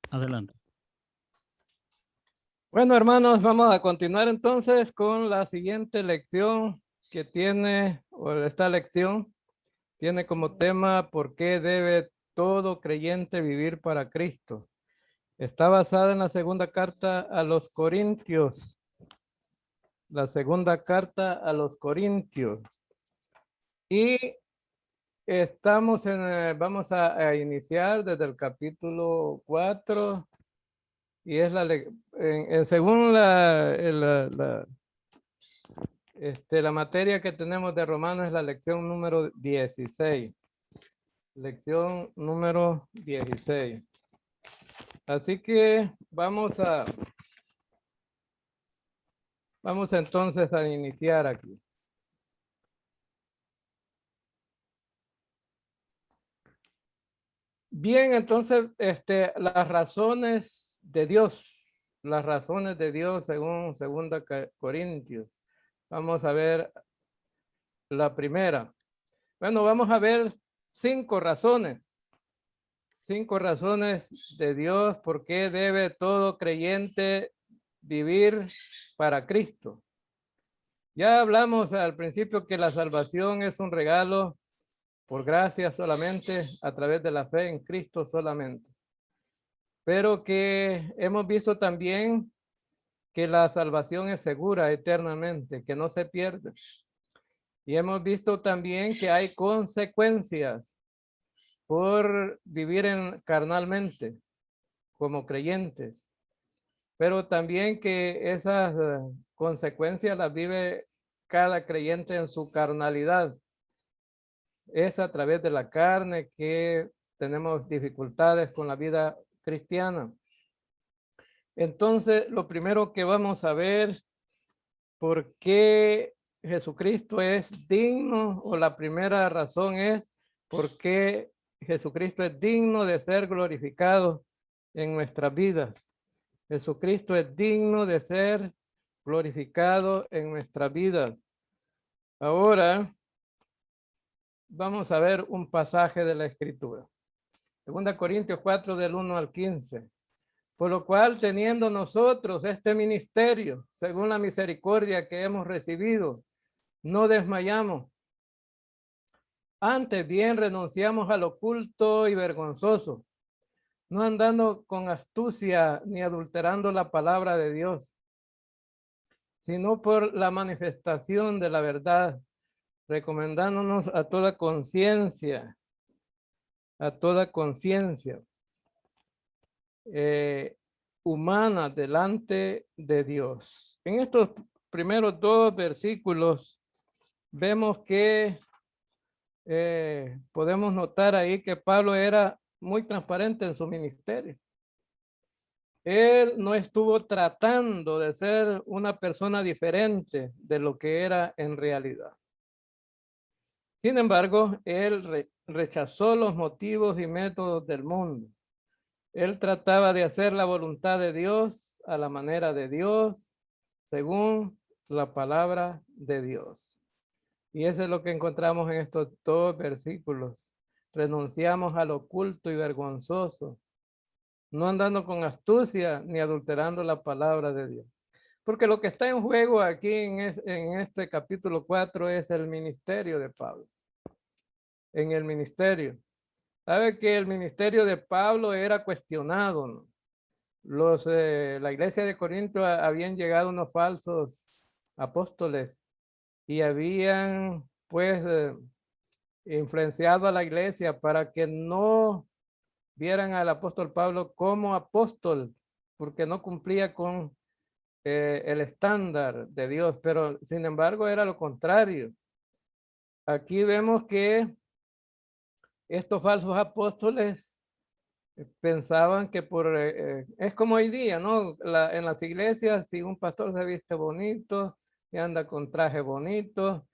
Adelante. Bueno, hermanos, vamos a continuar entonces con la siguiente lección que tiene, o esta lección tiene como tema ¿por qué debe todo creyente vivir para Cristo? Está basada en la segunda carta a los Corintios. La segunda carta a los Corintios. Y vamos a iniciar desde el capítulo 4 y es según la materia que tenemos de Romanos es la lección número 16. Lección número 16. Así que vamos entonces a iniciar aquí. Bien, entonces, las razones de Dios según 2 Corintios. Vamos a ver la primera. Bueno, vamos a ver 5 razones. 5 razones de Dios por qué debe todo creyente vivir para Cristo. Ya hablamos al principio que la salvación es un regalo por gracia solamente, a través de la fe en Cristo solamente. Pero que hemos visto también que la salvación es segura eternamente, que no se pierde. Y hemos visto también que hay consecuencias por vivir carnalmente como creyentes, pero también que esas consecuencias las vive cada creyente en su carnalidad. Es a través de la carne que tenemos dificultades con la vida cristiana. Entonces, lo primero que vamos a ver, ¿por qué Jesucristo es digno? O la primera razón es, ¿por qué Jesucristo es digno de ser glorificado en nuestras vidas? Jesucristo es digno de ser glorificado en nuestras vidas. Ahora vamos a ver un pasaje de la Escritura. 2 Corintios 4 del 1 al 15. Por lo cual, teniendo nosotros este ministerio, según la misericordia que hemos recibido, no desmayamos. Antes bien renunciamos al oculto y vergonzoso, no andando con astucia ni adulterando la palabra de Dios, sino por la manifestación de la verdad, recomendándonos a toda conciencia, humana delante de Dios. En estos primeros 2 versículos vemos que podemos notar ahí que Pablo era muy transparente en su ministerio. Él no estuvo tratando de ser una persona diferente de lo que era en realidad. Sin embargo, él rechazó los motivos y métodos del mundo. Él trataba de hacer la voluntad de Dios a la manera de Dios, según la palabra de Dios. Y eso es lo que encontramos en estos 2 versículos. Renunciamos al oculto y vergonzoso, no andando con astucia ni adulterando la palabra de Dios. Porque lo que está en juego aquí en este capítulo 4 es el ministerio de Pablo. En el ministerio. Sabe que el ministerio de Pablo era cuestionado, ¿no? La iglesia de Corinto habían llegado unos falsos apóstoles y habían pues influenciado a la iglesia para que no vieran al apóstol Pablo como apóstol, porque no cumplía con el estándar de Dios, pero sin embargo era lo contrario. Aquí vemos que estos falsos apóstoles pensaban que es como hoy día, ¿no? En las iglesias, si un pastor se viste bonito y anda con traje bonito,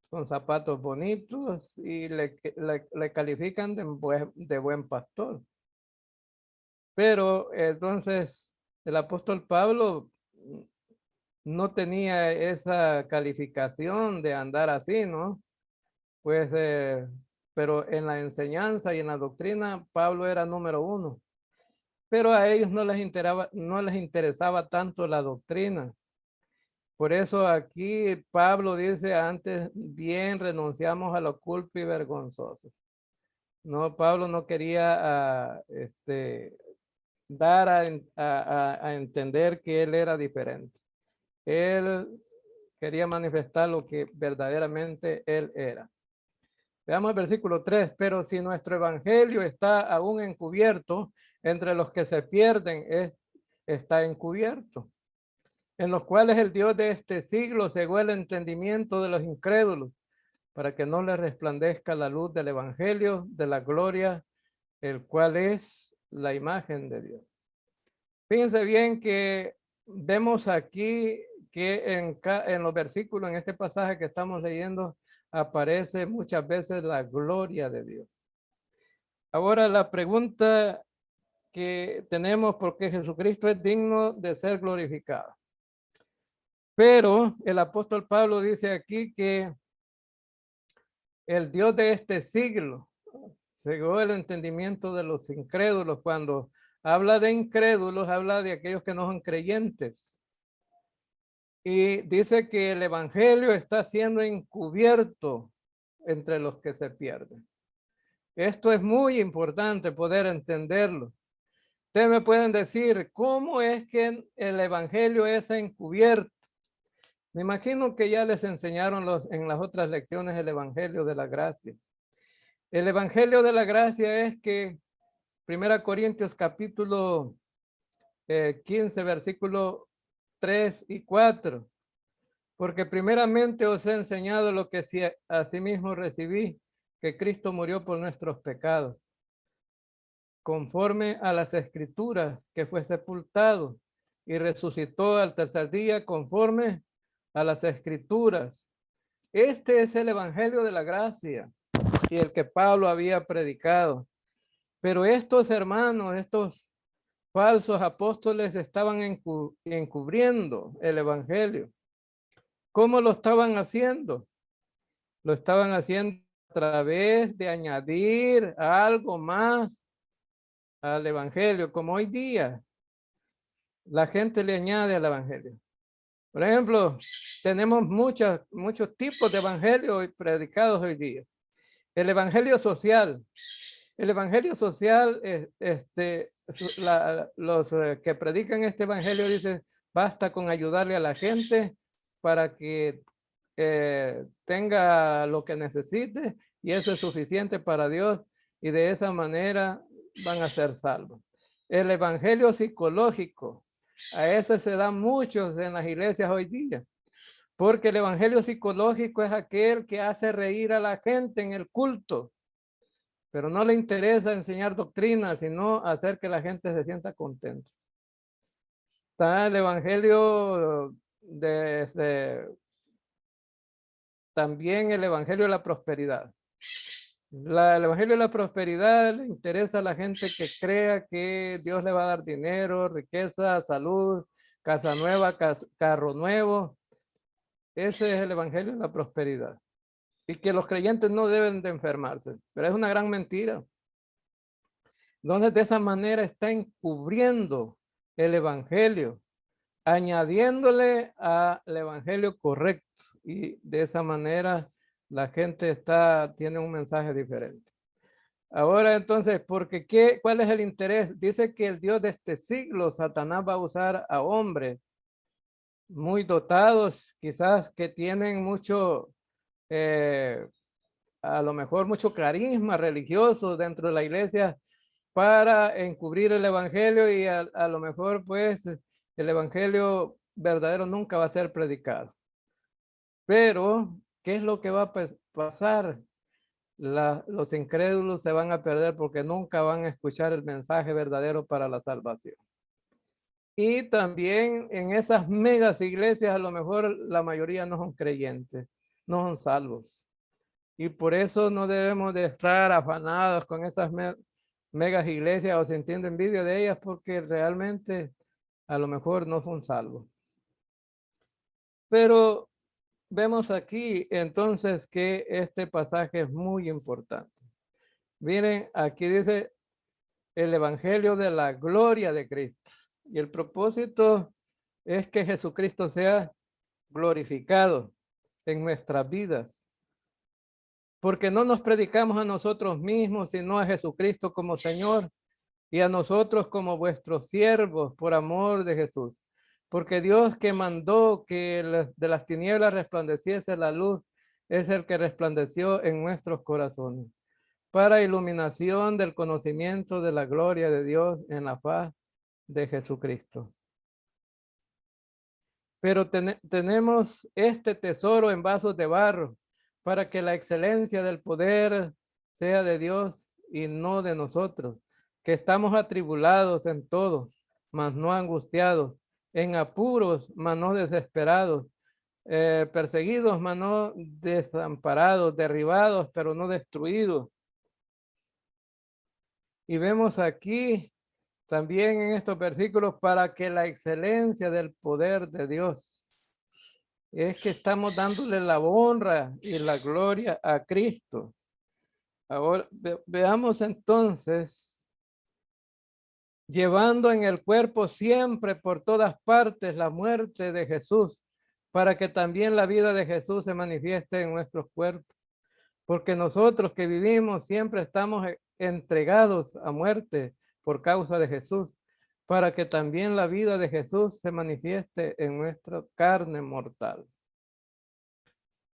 con zapatos bonitos y le califican de buen pastor. Pero entonces el apóstol Pablo no tenía esa calificación de andar así, ¿no? Pues, pero en la enseñanza y en la doctrina, Pablo era número 1. pero a ellos no les interesaba tanto la doctrina. Por eso aquí Pablo dice antes, bien renunciamos a lo oculto y vergonzoso. No, Pablo no quería dar a entender que él era diferente. Él quería manifestar lo que verdaderamente él era. Veamos el versículo 3. Pero si nuestro evangelio está aún encubierto, entre los que se pierden está encubierto, en los cuales el Dios de este siglo cegó el entendimiento de los incrédulos, para que no les resplandezca la luz del evangelio de la gloria, el cual es la imagen de Dios. Fíjense bien que vemos aquí que en los versículos, en este pasaje que estamos leyendo, aparece muchas veces la gloria de Dios. Ahora la pregunta que tenemos, ¿por qué Jesucristo es digno de ser glorificado? Pero el apóstol Pablo dice aquí que el Dios de este siglo cegó el entendimiento de los incrédulos. Cuando habla de incrédulos, habla de aquellos que no son creyentes. Y dice que el evangelio está siendo encubierto entre los que se pierden. Esto es muy importante poder entenderlo. Ustedes me pueden decir, ¿cómo es que el evangelio es encubierto? Me imagino que ya les enseñaron en las otras lecciones el evangelio de la gracia. El evangelio de la gracia es que 1 Corintios capítulo 15, versículo 3 y 4. Porque primeramente os he enseñado lo que asimismo recibí, que Cristo murió por nuestros pecados, conforme a las escrituras, que fue sepultado y resucitó al tercer día, conforme a las escrituras. Este es el evangelio de la gracia y el que Pablo había predicado. Pero estos hermanos, estos falsos apóstoles estaban encubriendo el evangelio. ¿Cómo lo estaban haciendo? Lo estaban haciendo a través de añadir algo más al evangelio, como hoy día la gente le añade al evangelio. Por ejemplo, tenemos muchos tipos de evangelio predicados hoy día. El evangelio social. El evangelio social, los que predican este evangelio dicen, basta con ayudarle a la gente para que tenga lo que necesite y eso es suficiente para Dios y de esa manera van a ser salvos. El evangelio psicológico, a ese se dan muchos en las iglesias hoy día, porque el evangelio psicológico es aquel que hace reír a la gente en el culto, pero no le interesa enseñar doctrina, sino hacer que la gente se sienta contenta. Está el evangelio también el evangelio de la prosperidad. El evangelio de la prosperidad le interesa a la gente que crea que Dios le va a dar dinero, riqueza, salud, casa nueva, carro nuevo. Ese es el evangelio de la prosperidad. Y que los creyentes no deben de enfermarse, pero es una gran mentira. Entonces, de esa manera está encubriendo el evangelio, añadiéndole al evangelio correcto. Y de esa manera la gente tiene un mensaje diferente. Ahora entonces, ¿cuál es el interés? Dice que el Dios de este siglo, Satanás, va a usar a hombres muy dotados, quizás que tienen mucho, a lo mejor mucho carisma religioso dentro de la iglesia para encubrir el evangelio y a lo mejor pues el evangelio verdadero nunca va a ser predicado. Pero, ¿qué es lo que va a pasar? Los incrédulos se van a perder porque nunca van a escuchar el mensaje verdadero para la salvación. Y también en esas megas iglesias a lo mejor la mayoría no son creyentes, no son salvos. Y por eso no debemos de estar afanados con esas megas iglesias o sintiendo envidia de ellas porque realmente a lo mejor no son salvos. Pero vemos aquí entonces que este pasaje es muy importante. Miren, aquí dice, el evangelio de la gloria de Cristo. Y el propósito es que Jesucristo sea glorificado en nuestras vidas. Porque no nos predicamos a nosotros mismos, sino a Jesucristo como Señor y a nosotros como vuestros siervos por amor de Jesús. Porque Dios que mandó que de las tinieblas resplandeciese la luz, es el que resplandeció en nuestros corazones, para iluminación del conocimiento de la gloria de Dios en la faz de Jesucristo. Pero tenemos este tesoro en vasos de barro, para que la excelencia del poder sea de Dios y no de nosotros, que estamos atribulados en todo, mas no angustiados, en apuros, mas no desesperados, perseguidos, mas no desamparados, derribados, pero no destruidos. Y vemos aquí también en estos versículos, para que la excelencia del poder de Dios, es que estamos dándole la honra y la gloria a Cristo. Ahora veamos entonces, llevando en el cuerpo siempre por todas partes la muerte de Jesús, para que también la vida de Jesús se manifieste en nuestros cuerpos. Porque nosotros que vivimos siempre estamos entregados a muerte por causa de Jesús, para que también la vida de Jesús se manifieste en nuestra carne mortal.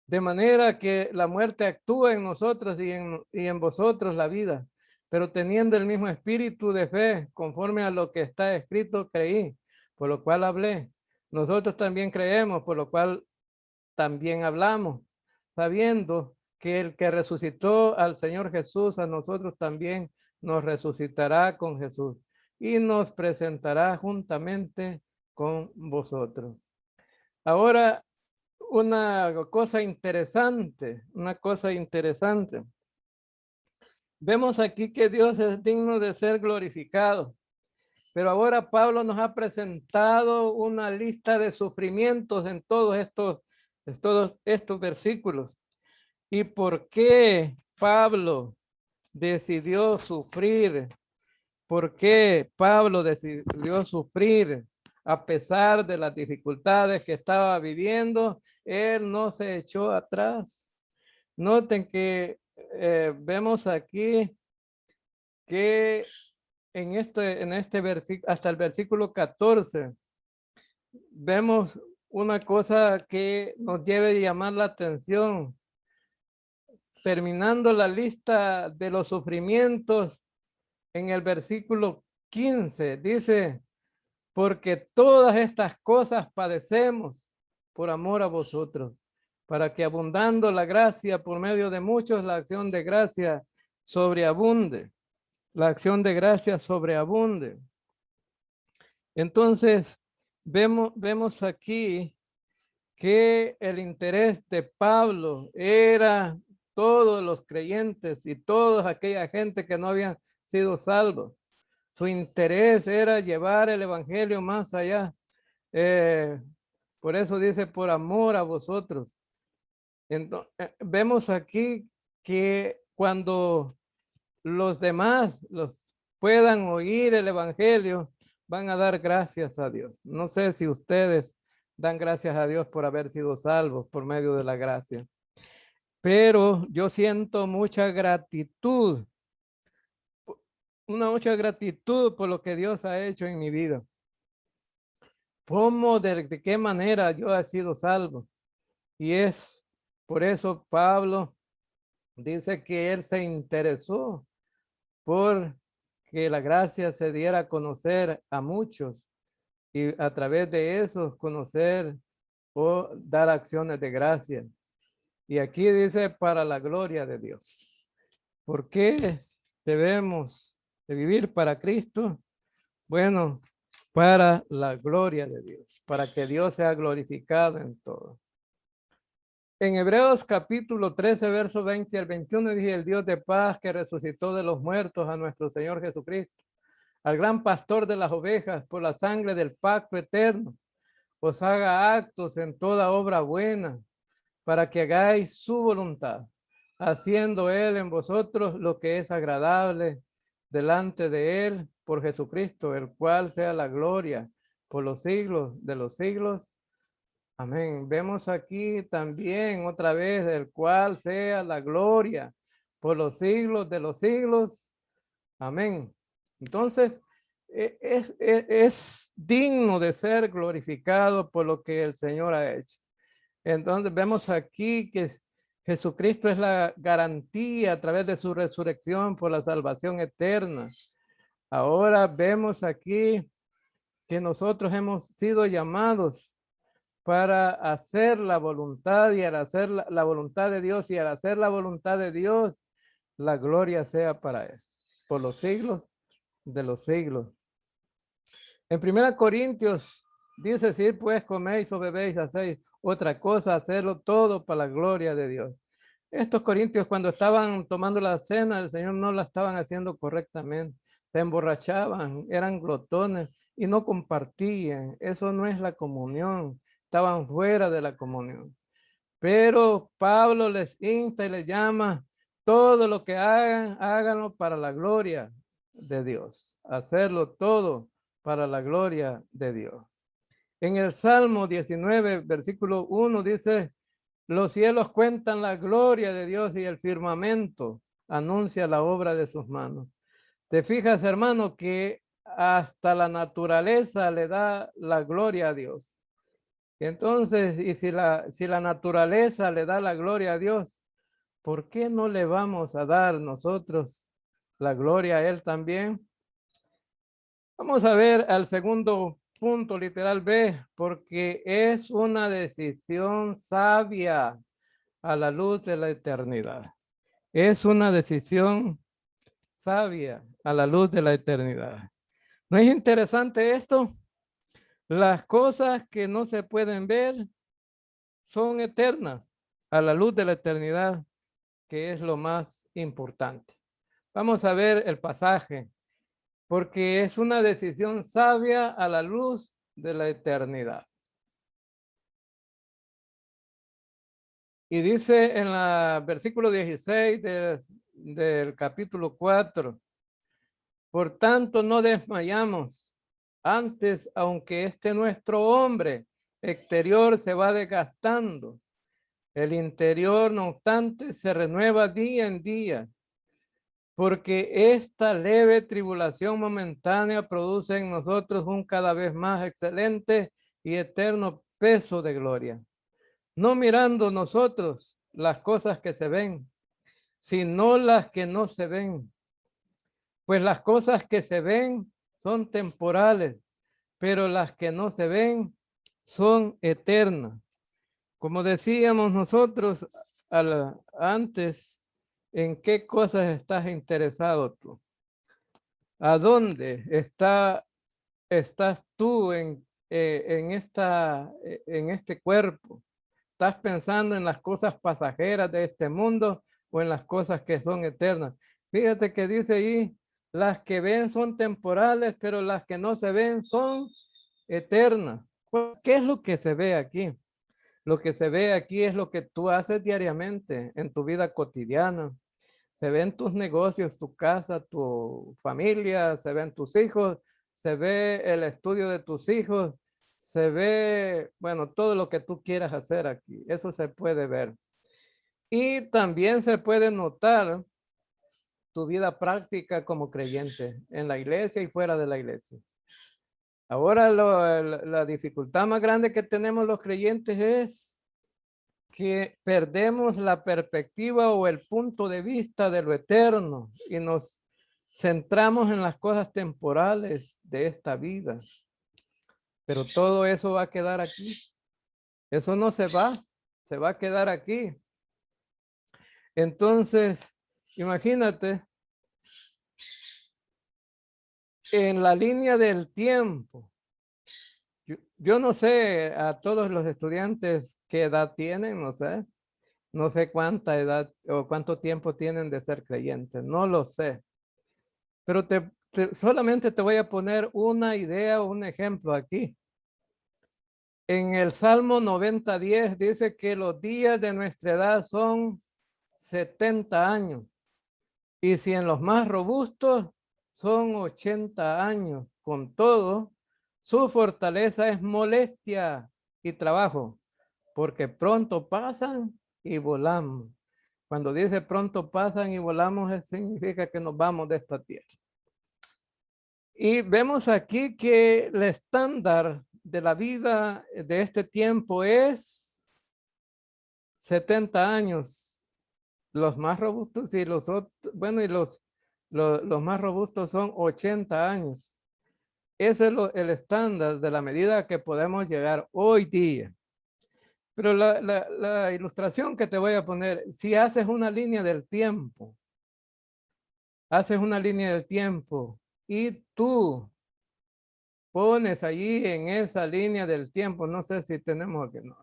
De manera que la muerte actúa en nosotros y en vosotros la vida, pero teniendo el mismo espíritu de fe, conforme a lo que está escrito, creí, por lo cual hablé. Nosotros también creemos, por lo cual también hablamos, sabiendo que el que resucitó al Señor Jesús, a nosotros también nos resucitará con Jesús y nos presentará juntamente con vosotros. Ahora, una cosa interesante. Vemos aquí que Dios es digno de ser glorificado. Pero ahora Pablo nos ha presentado una lista de sufrimientos en todos estos versículos. ¿Y por qué Pablo decidió sufrir? ¿Por qué Pablo decidió sufrir a pesar de las dificultades que estaba viviendo? Él no se echó atrás. Noten que vemos aquí que en este versículo, hasta el versículo 14, vemos una cosa que nos debe llamar la atención. Terminando la lista de los sufrimientos, en el versículo 15, dice, porque todas estas cosas padecemos por amor a vosotros, para que abundando la gracia por medio de muchos, la acción de gracia sobreabunde. La acción de gracia sobreabunde. Entonces, vemos aquí que el interés de Pablo era todos los creyentes y toda aquella gente que no habían sido salvos. Su interés era llevar el evangelio más allá. Por eso dice, por amor a vosotros. Entonces, vemos aquí que cuando los demás los puedan oír el evangelio, van a dar gracias a Dios. No sé si ustedes dan gracias a Dios por haber sido salvos por medio de la gracia, pero yo siento mucha gratitud, mucha gratitud por lo que Dios ha hecho en mi vida. ¿Cómo, de qué manera yo he sido salvo? Y es por eso Pablo dice que él se interesó por que la gracia se diera a conocer a muchos y a través de esos conocer o dar acciones de gracia. Y aquí dice para la gloria de Dios. ¿Por qué debemos de vivir para Cristo? Bueno, para la gloria de Dios, para que Dios sea glorificado en todo. En Hebreos capítulo 13, verso 20 al 21, dice el Dios de paz que resucitó de los muertos a nuestro Señor Jesucristo, al gran pastor de las ovejas, por la sangre del pacto eterno, os haga actos en toda obra buena, para que hagáis su voluntad, haciendo él en vosotros lo que es agradable delante de él por Jesucristo, el cual sea la gloria por los siglos de los siglos. Amén. Vemos aquí también otra vez, el cual sea la gloria por los siglos de los siglos. Amén. Entonces, es digno de ser glorificado por lo que el Señor ha hecho. Entonces, vemos aquí que Jesucristo es la garantía a través de su resurrección por la salvación eterna. Ahora vemos aquí que nosotros hemos sido llamados para hacer la voluntad, y al hacer la voluntad de Dios, y al hacer la voluntad de Dios, la gloria sea para él por los siglos de los siglos. En 1 Corintios dice: si pues coméis o bebéis, hacéis otra cosa, hacerlo todo para la gloria de Dios. Estos corintios, cuando estaban tomando la cena del Señor, no la estaban haciendo correctamente. Se emborrachaban, eran glotones y no compartían. Eso no es la comunión. Estaban fuera de la comunión. Pero Pablo les insta y les llama: todo lo que hagan, háganlo para la gloria de Dios. Hacerlo todo para la gloria de Dios. En el Salmo 19, versículo 1 dice: los cielos cuentan la gloria de Dios y el firmamento anuncia la obra de sus manos. Te fijas, hermano, que hasta la naturaleza le da la gloria a Dios. Entonces, y si la naturaleza le da la gloria a Dios, ¿por qué no le vamos a dar nosotros la gloria a Él también? Vamos a ver al segundo punto, literal B, porque es una decisión sabia a la luz de la eternidad. Es una decisión sabia a la luz de la eternidad. ¿No es interesante esto? Las cosas que no se pueden ver son eternas a la luz de la eternidad, que es lo más importante. Vamos a ver el pasaje, porque es una decisión sabia a la luz de la eternidad. Y dice en el versículo 16 del capítulo 4, por tanto no desmayamos, antes aunque este nuestro hombre exterior se va desgastando, el interior no obstante se renueva día en día, porque esta leve tribulación momentánea produce en nosotros un cada vez más excelente y eterno peso de gloria. No mirando nosotros las cosas que se ven, sino las que no se ven. Pues las cosas que se ven son temporales, pero las que no se ven son eternas. Como decíamos nosotros antes, ¿en qué cosas estás interesado tú? ¿A dónde estás tú en este cuerpo? ¿Estás pensando en las cosas pasajeras de este mundo o en las cosas que son eternas? Fíjate que dice ahí: las que ven son temporales, pero las que no se ven son eternas. ¿Qué es lo que se ve aquí? Lo que se ve aquí es lo que tú haces diariamente en tu vida cotidiana. Se ven tus negocios, tu casa, tu familia, se ven tus hijos, se ve el estudio de tus hijos, se ve, bueno, todo lo que tú quieras hacer aquí. Eso se puede ver. Y también se puede notar tu vida práctica como creyente en la iglesia y fuera de la iglesia. Ahora la dificultad más grande que tenemos los creyentes es que perdemos la perspectiva o el punto de vista de lo eterno y nos centramos en las cosas temporales de esta vida. Pero todo eso va a quedar aquí. Eso no se va a quedar aquí. Entonces, imagínate, en la línea del tiempo, yo no sé a todos los estudiantes qué edad tienen, no sé cuánta edad o cuánto tiempo tienen de ser creyentes, no lo sé. Pero solamente te voy a poner una idea o un ejemplo aquí. En el Salmo 90:10 dice que los días de nuestra edad son 70 años. Y si en los más robustos son 80 años. Con todo, su fortaleza es molestia y trabajo, porque pronto pasan y volamos. Cuando dice pronto pasan y volamos, significa que nos vamos de esta tierra. Y vemos aquí que el estándar de la vida de este tiempo es 70 años. Los más robustos y los otros, bueno, y los más robustos son 80 años. Ese es el estándar de la medida que podemos llegar hoy día. Pero la ilustración que te voy a poner, si haces una línea del tiempo, y tú pones allí en esa línea del tiempo, no sé si tenemos que no,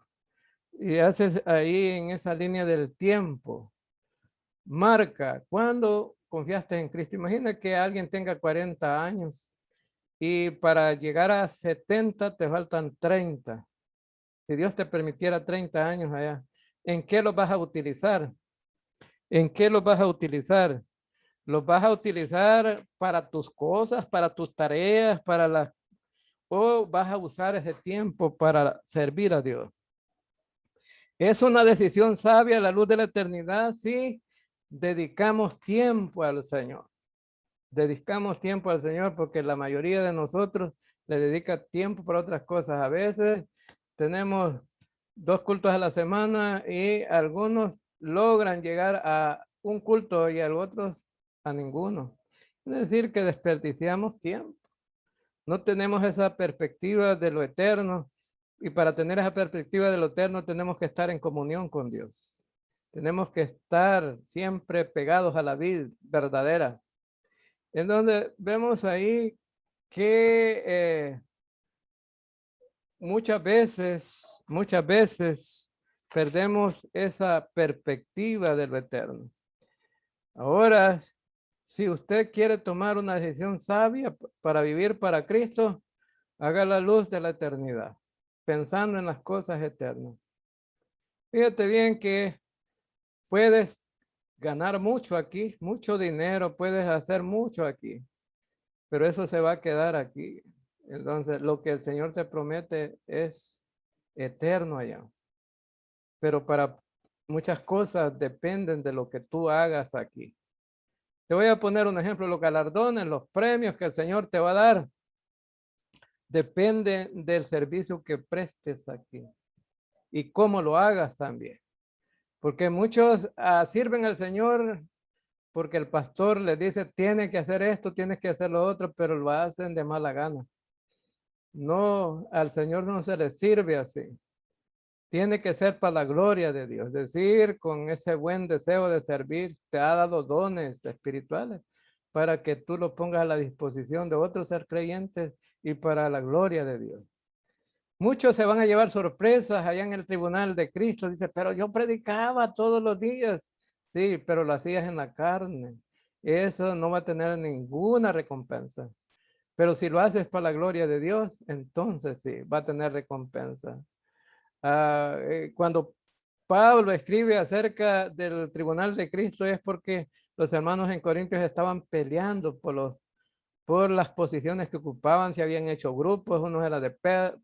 y haces ahí en esa línea del tiempo, marca cuando confiaste en Cristo. Imagina que alguien tenga 40 años y para llegar a 70 te faltan 30. Si Dios te permitiera 30 años allá, ¿en qué los vas a utilizar? ¿En qué los vas a utilizar? ¿Los vas a utilizar para tus cosas, para tus tareas, o vas a usar ese tiempo para servir a Dios? Es una decisión sabia a la luz de la eternidad si dedicamos tiempo al Señor. Dedicamos tiempo al Señor porque la mayoría de nosotros le dedica tiempo para otras cosas. A veces tenemos 2 cultos a la semana y algunos logran llegar a un culto y a otros a ninguno. Es decir, que desperdiciamos tiempo. No tenemos esa perspectiva de lo eterno. Y para tener esa perspectiva de lo eterno tenemos que estar en comunión con Dios. Tenemos que estar siempre pegados a la vida verdadera. En donde vemos ahí que muchas veces perdemos esa perspectiva de lo eterno. Ahora, si usted quiere tomar una decisión sabia para vivir para Cristo, haga la luz de la eternidad, pensando en las cosas eternas. Fíjate bien que puedes ganar mucho aquí, mucho dinero, puedes hacer mucho aquí, pero eso se va a quedar aquí. Entonces, lo que el Señor te promete es eterno allá. Pero para muchas cosas dependen de lo que tú hagas aquí. Te voy a poner un ejemplo, los galardones, los premios que el Señor te va a dar, depende del servicio que prestes aquí y cómo lo hagas también. Porque muchos sirven al Señor porque el pastor les dice, tienes que hacer esto, tienes que hacer lo otro, pero lo hacen de mala gana. No, al Señor no se le sirve así. Tiene que ser para la gloria de Dios. Es decir, con ese buen deseo de servir, te ha dado dones espirituales para que tú lo pongas a la disposición de otros ser creyentes y para la gloria de Dios. Muchos se van a llevar sorpresas allá en el tribunal de Cristo. Dice, pero yo predicaba todos los días. Sí, pero lo hacías en la carne. Eso no va a tener ninguna recompensa. Pero si lo haces para la gloria de Dios, entonces sí, va a tener recompensa. Cuando Pablo escribe acerca del tribunal de Cristo es porque los hermanos en Corintios estaban peleando por las posiciones que ocupaban, si habían hecho grupos, uno era de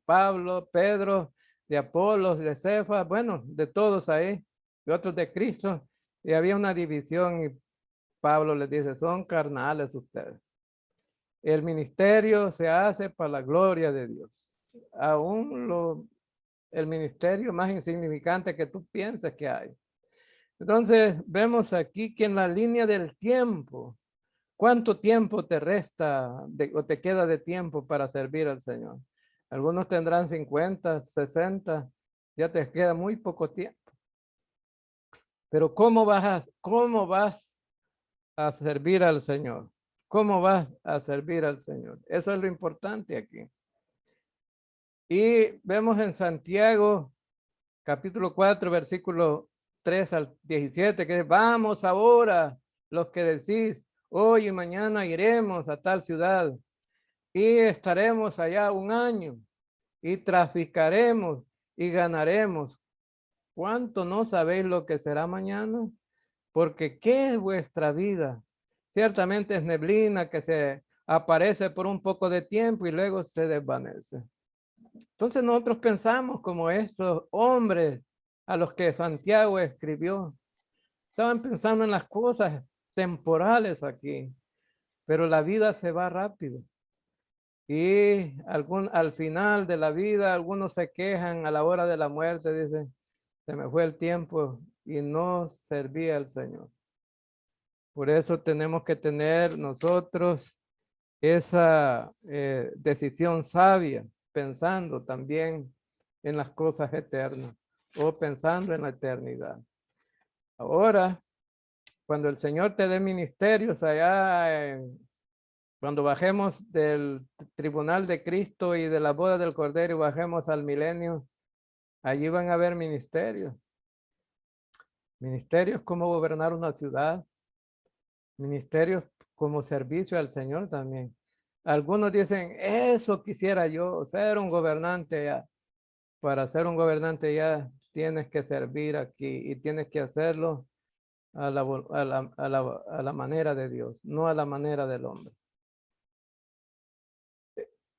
Pablo, Pedro, de Apolos, de Cefas, bueno, de todos ahí, y otros de Cristo, y había una división y Pablo les dice, son carnales ustedes. El ministerio se hace para la gloria de Dios. Aún el ministerio más insignificante que tú piensas que hay. Entonces, vemos aquí que en la línea del tiempo, ¿cuánto tiempo te resta o te queda de tiempo para servir al Señor? Algunos tendrán 50, 60, ya te queda muy poco tiempo. Pero ¿cómo vas a servir al Señor? ¿Cómo vas a servir al Señor? Eso es lo importante aquí. Y vemos en Santiago, capítulo 4, versículo 3 al 17, que vamos ahora, los que decís, hoy y mañana iremos a tal ciudad y estaremos allá un año y traficaremos y ganaremos. ¿Cuánto no sabéis lo que será mañana? Porque ¿qué es vuestra vida? Ciertamente es neblina que se aparece por un poco de tiempo y luego se desvanece. Entonces nosotros pensamos como estos hombres a los que Santiago escribió. Estaban pensando en las cosas temporales aquí, pero la vida se va rápido. Y al final de la vida, algunos se quejan a la hora de la muerte, dicen, se me fue el tiempo y no servía al Señor. Por eso tenemos que tener nosotros esa decisión sabia, pensando también en las cosas eternas o pensando en la eternidad. Ahora, cuando el Señor te dé ministerios allá, cuando bajemos del tribunal de Cristo y de la boda del Cordero y bajemos al milenio, allí van a haber ministerios. Ministerios como gobernar una ciudad, ministerios como servicio al Señor también. Algunos dicen, eso quisiera yo, ser un gobernante ya. Para ser un gobernante ya tienes que servir aquí y tienes que hacerlo a la manera de Dios, no a la manera del hombre.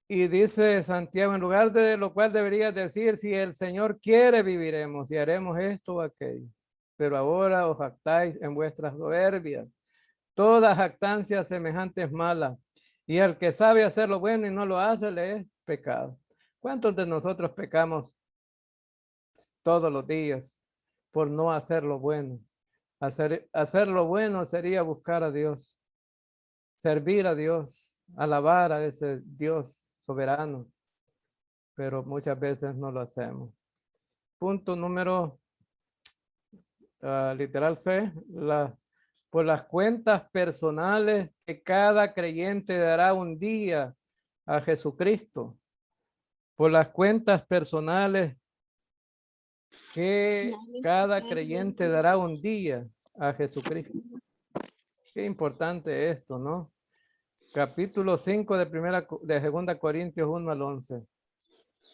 Y dice Santiago, en lugar de lo cual deberías decir, si el Señor quiere, viviremos y haremos esto o aquello. Pero ahora os jactáis en vuestras soberbias. Toda jactancia semejante es mala. Y el que sabe hacer lo bueno y no lo hace, le es pecado. ¿Cuántos de nosotros pecamos todos los días por no hacer lo bueno? Hacer lo bueno sería buscar a Dios, servir a Dios, alabar a ese Dios soberano, pero muchas veces no lo hacemos. Punto número literal C, por las cuentas personales que cada creyente dará un día a Jesucristo. Por las cuentas personales que cada creyente dará un día a Jesucristo. Qué importante esto, ¿no? Capítulo 5 de 2 Corintios 1 al 11.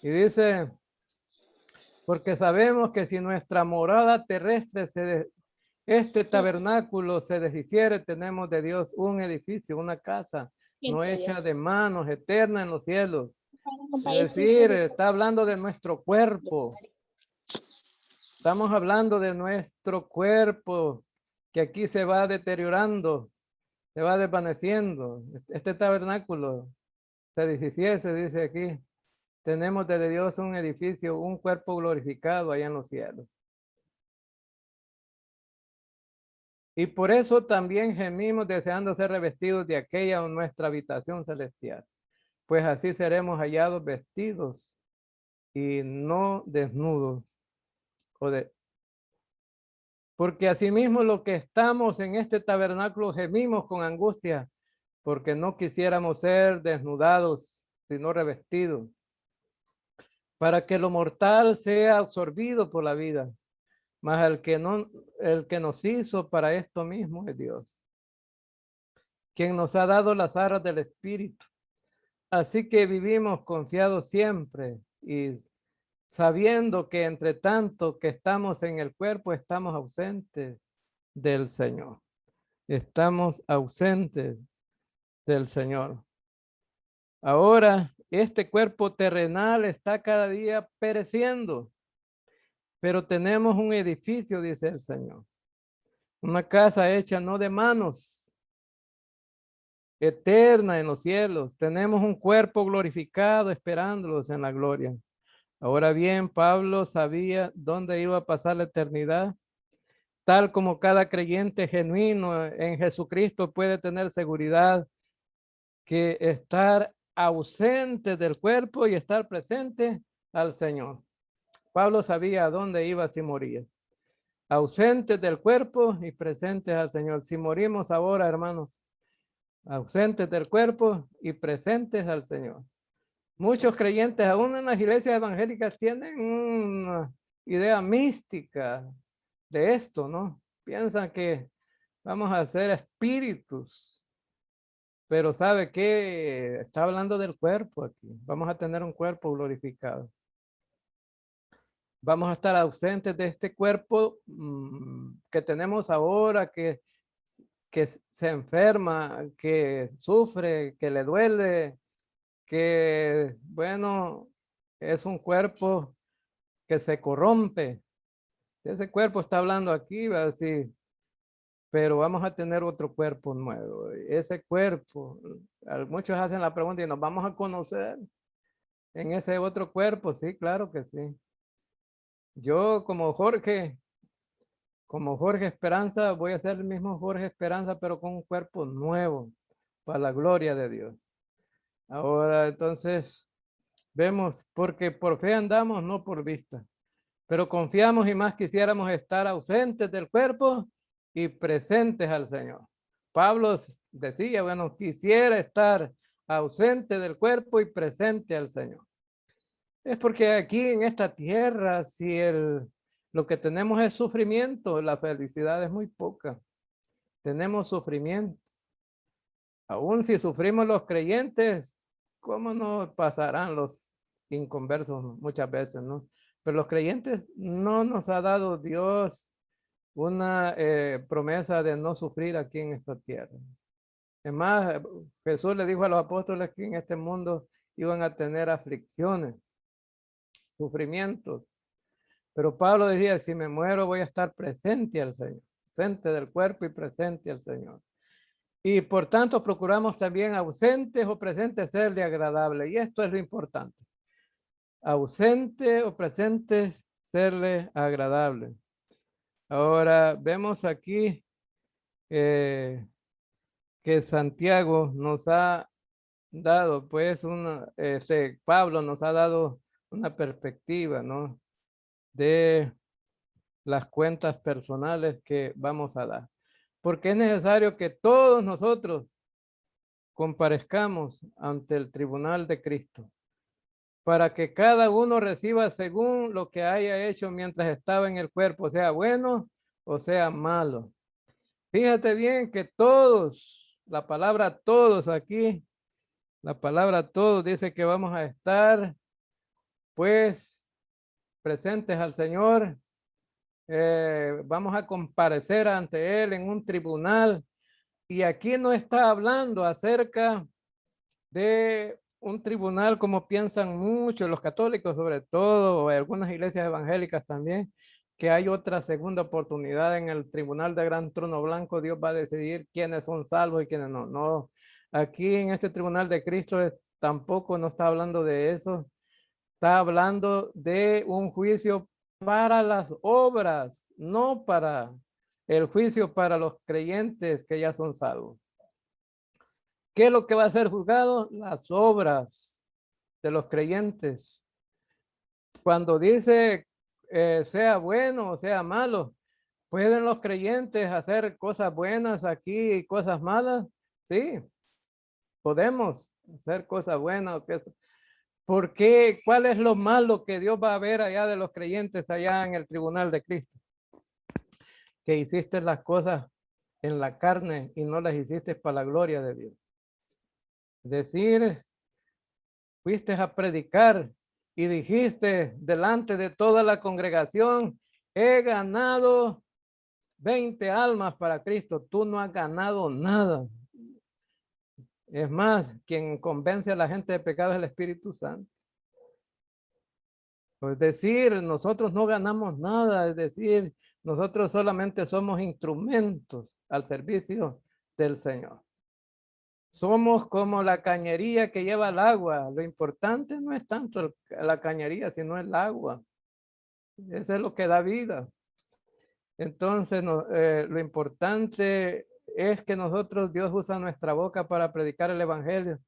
Y dice, porque sabemos que si nuestra morada terrestre este tabernáculo se deshiciere, tenemos de Dios un edificio, una casa, no hecha de manos, eterna en los cielos. Es decir, está hablando de nuestro cuerpo. Estamos hablando de nuestro cuerpo que aquí se va deteriorando, se va desvaneciendo. Este tabernáculo se deshiciese, dice aquí. Tenemos de Dios un edificio, un cuerpo glorificado allá en los cielos. Y por eso también gemimos deseando ser revestidos de aquella nuestra habitación celestial. Pues así seremos hallados vestidos y no desnudos. Porque asimismo lo que estamos en este tabernáculo gemimos con angustia, porque no quisiéramos ser desnudados, sino revestidos, para que lo mortal sea absorbido por la vida. Mas el que nos hizo para esto mismo es Dios, quien nos ha dado las arras del Espíritu. Así que vivimos confiados siempre y sabiendo que entre tanto que estamos en el cuerpo, estamos ausentes del Señor. Estamos ausentes del Señor. Ahora, este cuerpo terrenal está cada día pereciendo, pero tenemos un edificio, dice el Señor. Una casa hecha no de manos, eterna en los cielos. Tenemos un cuerpo glorificado esperándolos en la gloria. Ahora bien, Pablo sabía dónde iba a pasar la eternidad, tal como cada creyente genuino en Jesucristo puede tener seguridad que estar ausente del cuerpo y estar presente al Señor. Pablo sabía a dónde iba si moría. Ausentes del cuerpo y presentes al Señor. Si morimos ahora, hermanos, ausentes del cuerpo y presentes al Señor. Muchos creyentes, aún en las iglesias evangélicas, tienen una idea mística de esto, ¿no? Piensan que vamos a ser espíritus, pero ¿sabe qué? Está hablando del cuerpo aquí. Vamos a tener un cuerpo glorificado. Vamos a estar ausentes de este cuerpo que tenemos ahora, que que se enferma, que sufre, que le duele, que, bueno, es un cuerpo que se corrompe. Ese cuerpo está hablando aquí, va a decir, pero vamos a tener otro cuerpo nuevo. Ese cuerpo, muchos hacen la pregunta y nos vamos a conocer en ese otro cuerpo. Sí, claro que sí. Yo como Jorge Esperanza, voy a ser el mismo Jorge Esperanza, pero con un cuerpo nuevo, para la gloria de Dios. Ahora, entonces, vemos, porque por fe andamos, no por vista. Pero confiamos y más quisiéramos estar ausentes del cuerpo y presentes al Señor. Pablo decía, bueno, quisiera estar ausente del cuerpo y presente al Señor. Es porque aquí en esta tierra, si lo que tenemos es sufrimiento, la felicidad es muy poca. Tenemos sufrimiento. Aún si sufrimos los creyentes, ¿cómo no pasarán los inconversos muchas veces, no? Pero los creyentes no nos ha dado Dios una promesa de no sufrir aquí en esta tierra. Es más, Jesús le dijo a los apóstoles que en este mundo iban a tener aflicciones, sufrimientos. Pero Pablo decía, si me muero voy a estar presente al Señor, presente del cuerpo y presente al Señor. Y por tanto procuramos también ausentes o presentes serle agradable. Y esto es lo importante. Ausente o presentes serle agradable. Ahora vemos aquí que Santiago nos ha dado, pues, Pablo nos ha dado una perspectiva, ¿no? De las cuentas personales que vamos a dar. Porque es necesario que todos nosotros comparezcamos ante el tribunal de Cristo para que cada uno reciba según lo que haya hecho mientras estaba en el cuerpo, sea bueno o sea malo. Fíjate bien que todos, la palabra todos aquí, la palabra todos dice que vamos a estar pues presentes al Señor. Vamos a comparecer ante Él en un tribunal. Y aquí no está hablando acerca de un tribunal como piensan muchos, los católicos sobre todo, o algunas iglesias evangélicas también, que hay otra segunda oportunidad en el tribunal de gran trono blanco. Dios va a decidir quiénes son salvos y quiénes no. No, aquí en este tribunal de Cristo tampoco no está hablando de eso. Está hablando de un juicio para las obras, no para el juicio para los creyentes que ya son salvos. ¿Qué es lo que va a ser juzgado? Las obras de los creyentes. Cuando dice sea bueno o sea malo, ¿pueden los creyentes hacer cosas buenas aquí y cosas malas? Sí, podemos hacer cosas buenas. ¿Por qué? ¿Cuál es lo malo que Dios va a ver allá de los creyentes allá en el tribunal de Cristo? Que hiciste las cosas en la carne y no las hiciste para la gloria de Dios. Decir, fuiste a predicar y dijiste delante de toda la congregación, he ganado 20 almas para Cristo. Tú no has ganado nada. Es más, quien convence a la gente de pecado es el Espíritu Santo. Es decir, nosotros no ganamos nada, es decir, nosotros solamente somos instrumentos al servicio del Señor. Somos como la cañería que lleva el agua. Lo importante no es tanto la cañería, sino el agua. Eso es lo que da vida. Entonces, lo importante es que nosotros, Dios usa nuestra boca para predicar el evangelio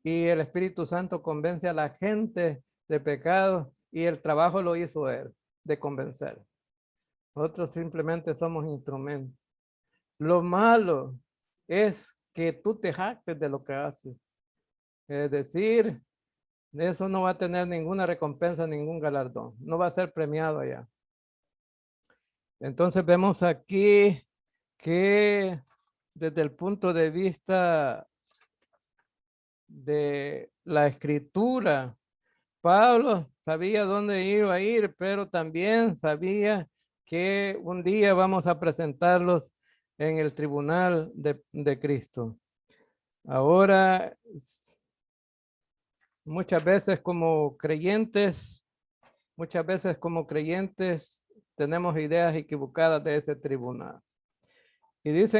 y el Espíritu Santo convence a la gente de pecado y el trabajo lo hizo Él, de convencer. Nosotros simplemente somos instrumentos. Lo malo es que tú te jactes de lo que haces. Es decir, eso no va a tener ninguna recompensa, ningún galardón. No va a ser premiado allá. Entonces vemos aquí que desde el punto de vista de la escritura, Pablo sabía dónde iba a ir, pero también sabía que un día vamos a presentarlos en el tribunal de Cristo. Ahora, muchas veces como creyentes tenemos ideas equivocadas de ese tribunal. Y dice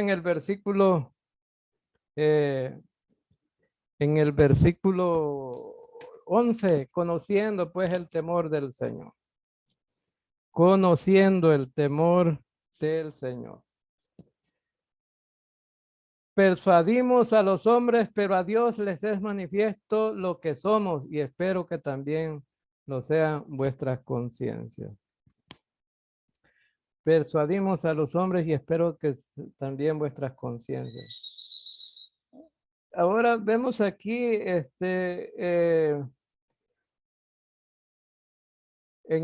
eh, en el versículo 11, conociendo pues el temor del Señor. Conociendo el temor del Señor. Persuadimos a los hombres, pero a Dios les es manifiesto lo que somos, y espero que también lo sean vuestras conciencias. Persuadimos a los hombres y espero que también vuestras conciencias. Ahora vemos aquí en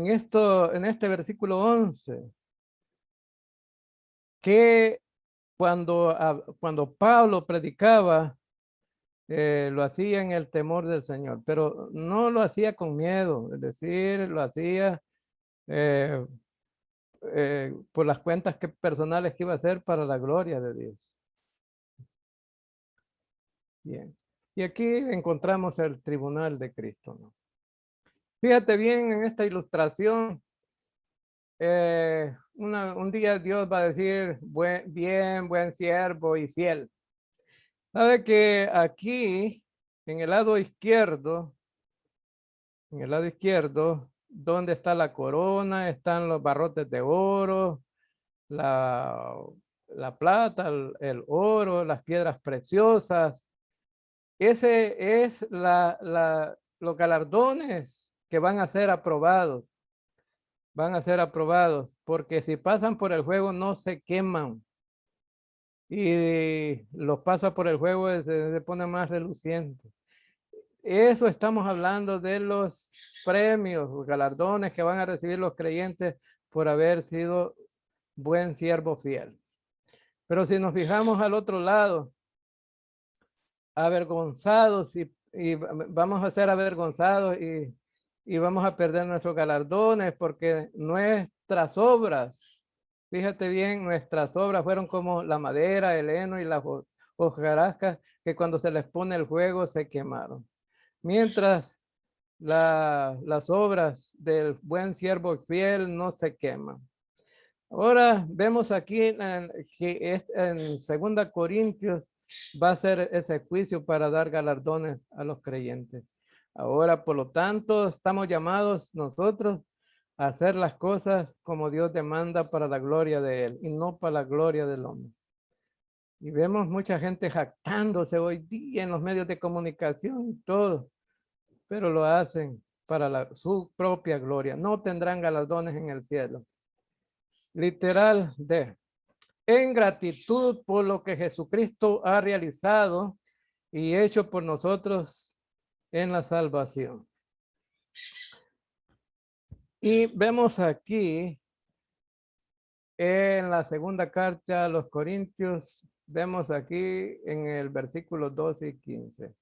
este versículo 11 que cuando Pablo predicaba, lo hacía en el temor del Señor, pero no lo hacía con miedo, es decir, lo hacía eh, por las cuentas personales que iba a hacer para la gloria de Dios. Bien. Y aquí encontramos el tribunal de Cristo, ¿no? Fíjate bien en esta ilustración. Un día Dios va a decir, buen siervo y fiel. Sabe que aquí, en el lado izquierdo, donde está la corona, están los barrotes de oro, la plata, el oro, las piedras preciosas. Ese es los galardones que van a ser aprobados. Van a ser aprobados porque si pasan por el fuego no se queman. Y los pasa por el fuego se pone más reluciente. Eso estamos hablando de los premios, los galardones que van a recibir los creyentes por haber sido buen siervo fiel. Pero si nos fijamos al otro lado, avergonzados y vamos a ser avergonzados y vamos a perder nuestros galardones porque nuestras obras, fíjate bien, nuestras obras fueron como la madera, el heno y las hojarascas que cuando se les pone el fuego se quemaron. Mientras las obras del buen siervo fiel no se queman. Ahora vemos aquí que en 2 Corintios va a ser ese juicio para dar galardones a los creyentes. Ahora, por lo tanto, estamos llamados nosotros a hacer las cosas como Dios demanda para la gloria de Él y no para la gloria del hombre. Y vemos mucha gente jactándose hoy día en los medios de comunicación y todo, pero lo hacen para su propia gloria. No tendrán galardones en el cielo. Literal D. En gratitud por lo que Jesucristo ha realizado y hecho por nosotros en la salvación. Y vemos aquí en la segunda carta a los Corintios, vemos aquí en el versículo 12 y 15.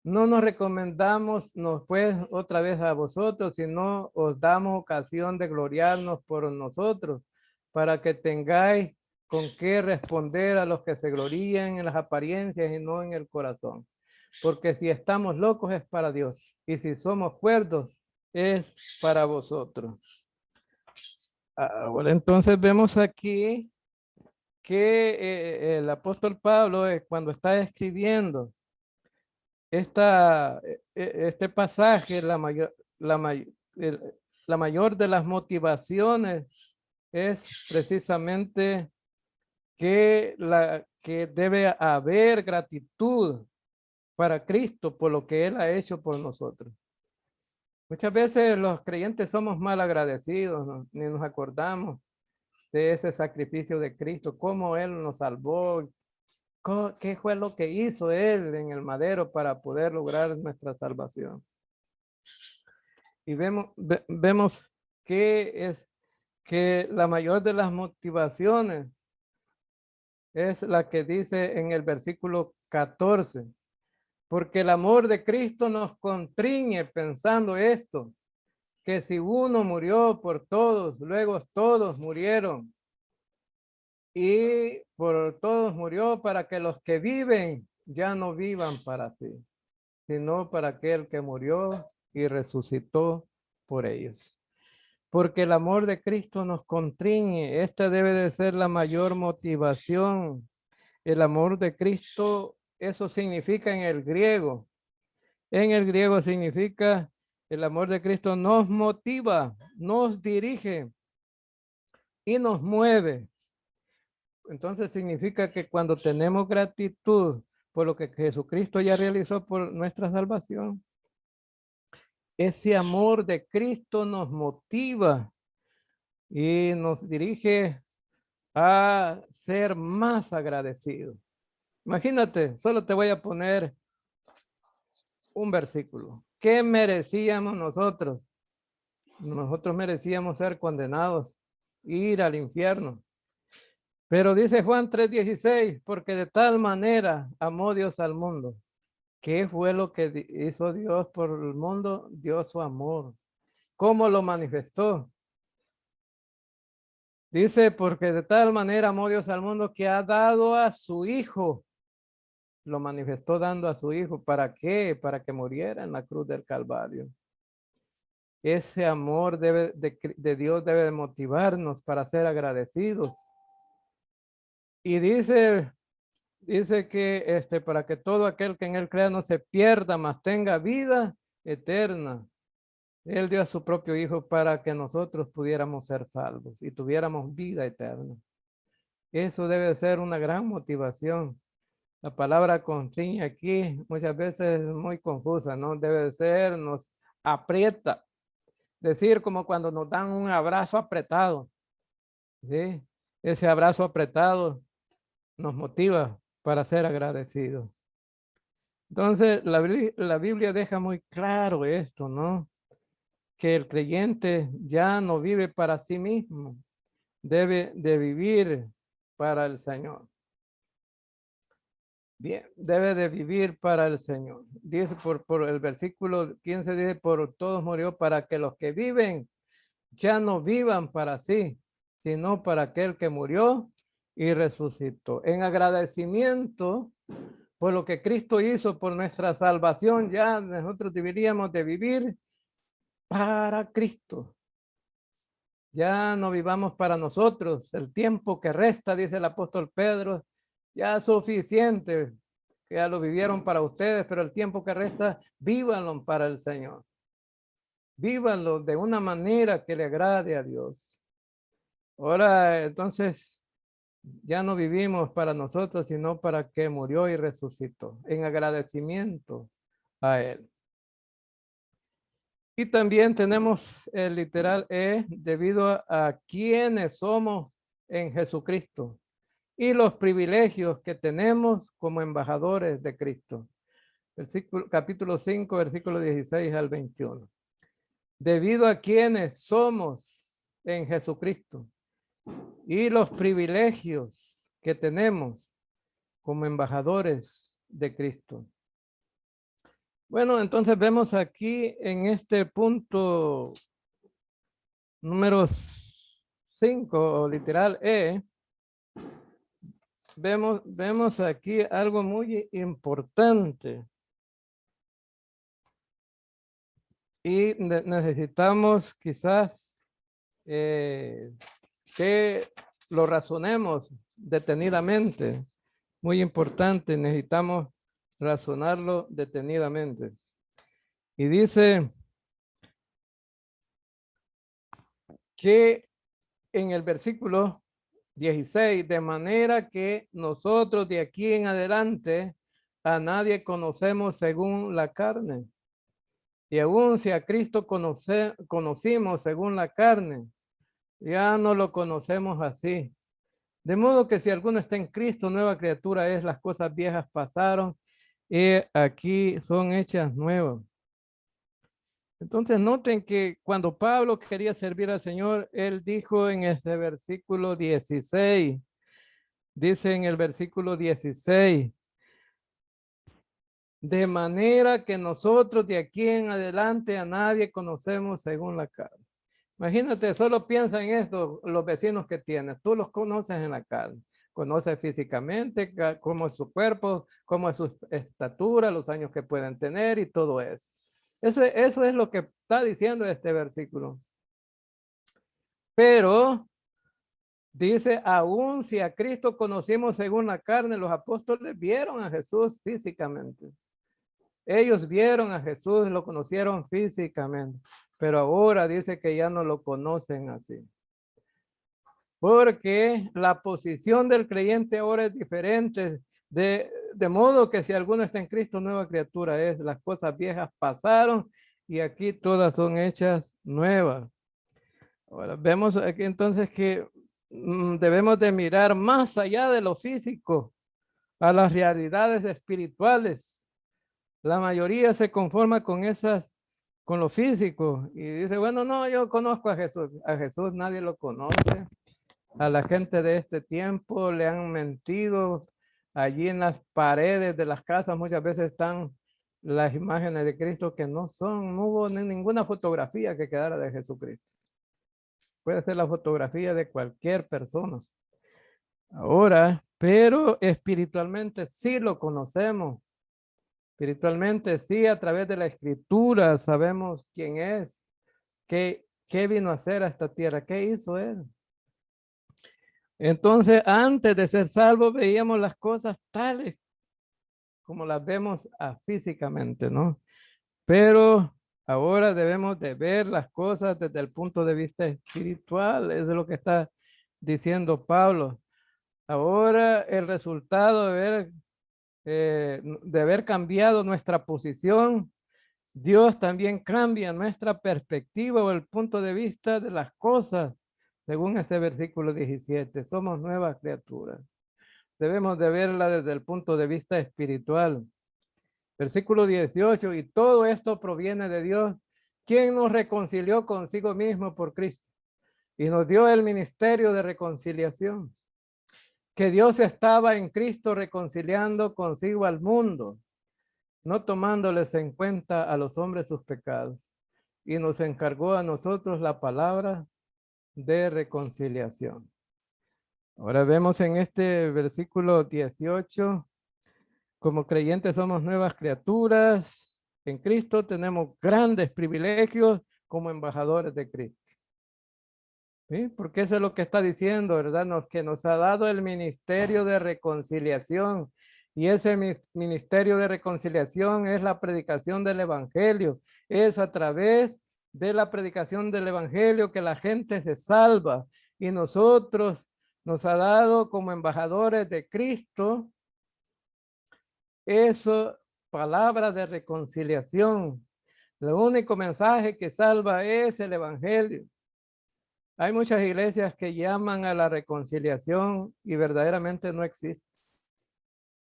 No nos recomendamos, pues, otra vez a vosotros, sino os damos ocasión de gloriarnos por nosotros, para que tengáis con qué responder a los que se glorían en las apariencias y no en el corazón. Porque si estamos locos es para Dios, y si somos cuerdos es para vosotros. Ahora entonces vemos aquí que el apóstol Pablo, cuando está escribiendo este pasaje, la mayor de las motivaciones es precisamente que debe haber gratitud para Cristo por lo que Él ha hecho por nosotros. Muchas veces los creyentes somos mal agradecidos, ¿no? Ni nos acordamos de ese sacrificio de Cristo, cómo Él nos salvó, qué fue lo que hizo Él en el madero para poder lograr nuestra salvación. Y vemos que la mayor de las motivaciones es la que dice en el versículo 14. Porque el amor de Cristo nos constriñe pensando esto, que si uno murió por todos, luego todos murieron. y por todos murió para que los que viven ya no vivan para sí, sino para aquel que murió y resucitó por ellos. Porque el amor de Cristo nos constriñe. Esta debe de ser la mayor motivación. El amor de Cristo, eso significa en el griego. En el griego significa el amor de Cristo nos motiva, nos dirige y nos mueve. Entonces significa que cuando tenemos gratitud por lo que Jesucristo ya realizó por nuestra salvación, ese amor de Cristo nos motiva y nos dirige a ser más agradecidos. Imagínate, solo te voy a poner un versículo. ¿Qué merecíamos nosotros? Nosotros merecíamos ser condenados, ir al infierno. Pero dice Juan 3:16, porque de tal manera amó Dios al mundo. ¿Qué fue lo que hizo Dios por el mundo? Dio su amor. ¿Cómo lo manifestó? Dice, porque de tal manera amó Dios al mundo que ha dado a su Hijo. Lo manifestó dando a su Hijo. ¿Para qué? Para que muriera en la cruz del Calvario. Ese amor de Dios debe motivarnos para ser agradecidos. Y dice que para que todo aquel que en él crea no se pierda, mas tenga vida eterna. Él dio a su propio Hijo para que nosotros pudiéramos ser salvos y tuviéramos vida eterna. Eso debe ser una gran motivación. La palabra constriñe aquí muchas veces es muy confusa, ¿no? Debe ser, nos aprieta. Decir como cuando nos dan un abrazo apretado, ¿sí? Ese abrazo apretado nos motiva para ser agradecidos. Entonces, la Biblia deja muy claro esto, ¿no? Que el creyente ya no vive para sí mismo, debe de vivir para el Señor. Bien, debe de vivir para el Señor. Dice por el versículo 15, dice, por todos murió para que los que viven ya no vivan para sí, sino para aquel que murió y resucitó. En agradecimiento por lo que Cristo hizo por nuestra salvación, ya nosotros deberíamos de vivir para Cristo. Ya no vivamos para nosotros. El tiempo que resta, dice el apóstol Pedro, ya es suficiente. Que ya lo vivieron para ustedes, pero el tiempo que resta, vívanlo para el Señor. Vívanlo de una manera que le agrade a Dios. Ahora, entonces, ya no vivimos para nosotros, sino para que murió y resucitó, en agradecimiento a Él. Y también tenemos el literal debido a quienes somos en Jesucristo y los privilegios que tenemos como embajadores de Cristo. Capítulo 5, versículo 16 al 21. Debido a quienes somos en Jesucristo y los privilegios que tenemos como embajadores de Cristo. Bueno, entonces vemos aquí en este punto número 5, o literal vemos aquí algo muy importante. Y necesitamos quizás que lo razonemos detenidamente. Muy importante, necesitamos razonarlo detenidamente. Y dice que en el versículo 16, de manera que nosotros de aquí en adelante a nadie conocemos según la carne. Y aún si a Cristo conocimos según la carne, ya no lo conocemos así. De modo que si alguno está en Cristo, nueva criatura es, las cosas viejas pasaron y aquí son hechas nuevas. Entonces noten que cuando Pablo quería servir al Señor, él dijo en ese versículo 16, dice en el versículo 16, de manera que nosotros de aquí en adelante a nadie conocemos según la carne. Imagínate, solo piensa en esto, los vecinos que tienes, tú los conoces en la carne. conoce físicamente cómo es su cuerpo, cómo es su estatura, los años que pueden tener y todo eso. Eso es lo que está diciendo este versículo. Pero dice, aún si a Cristo conocimos según la carne, los apóstoles vieron a Jesús físicamente. Ellos vieron a Jesús, lo conocieron físicamente, pero ahora dice que ya no lo conocen así. Porque la posición del creyente ahora es diferente, de modo que si alguno está en Cristo, nueva criatura es. Las cosas viejas pasaron y aquí todas son hechas nuevas. Ahora vemos aquí entonces que debemos de mirar más allá de lo físico, a las realidades espirituales. La mayoría se conforma con con lo físico y dice, bueno, no, yo conozco a Jesús. A Jesús nadie lo conoce. A la gente de este tiempo le han mentido. Allí en las paredes de las casas muchas veces están las imágenes de Cristo que no hubo ninguna fotografía que quedara de Jesucristo. Puede ser la fotografía de cualquier persona. Ahora, pero espiritualmente sí lo conocemos. Espiritualmente sí, a través de la escritura sabemos quién es, qué vino a hacer a esta tierra, qué hizo él. Entonces, antes de ser salvos, veíamos las cosas tales como las vemos físicamente, ¿no? Pero ahora debemos de ver las cosas desde el punto de vista espiritual. Eso es lo que está diciendo Pablo. Ahora el resultado de haber cambiado nuestra posición, Dios también cambia nuestra perspectiva o el punto de vista de las cosas. Según ese versículo 17, somos nuevas criaturas. Debemos de verla desde el punto de vista espiritual. Versículo 18, y todo esto proviene de Dios, quien nos reconcilió consigo mismo por Cristo y nos dio el ministerio de reconciliación. Que Dios estaba en Cristo reconciliando consigo al mundo, no tomándoles en cuenta a los hombres sus pecados, y nos encargó a nosotros la palabra de reconciliación. Ahora vemos en este versículo 18, como creyentes somos nuevas criaturas. En Cristo tenemos grandes privilegios como embajadores de Cristo. ¿Sí? Porque eso es lo que está diciendo, ¿verdad? Que nos ha dado el ministerio de reconciliación. Y ese ministerio de reconciliación es la predicación del evangelio. Es a través de la predicación del evangelio que la gente se salva. Y nosotros nos ha dado como embajadores de Cristo eso, palabra de reconciliación. El único mensaje que salva es el evangelio. Hay muchas iglesias que llaman a la reconciliación y verdaderamente no existe.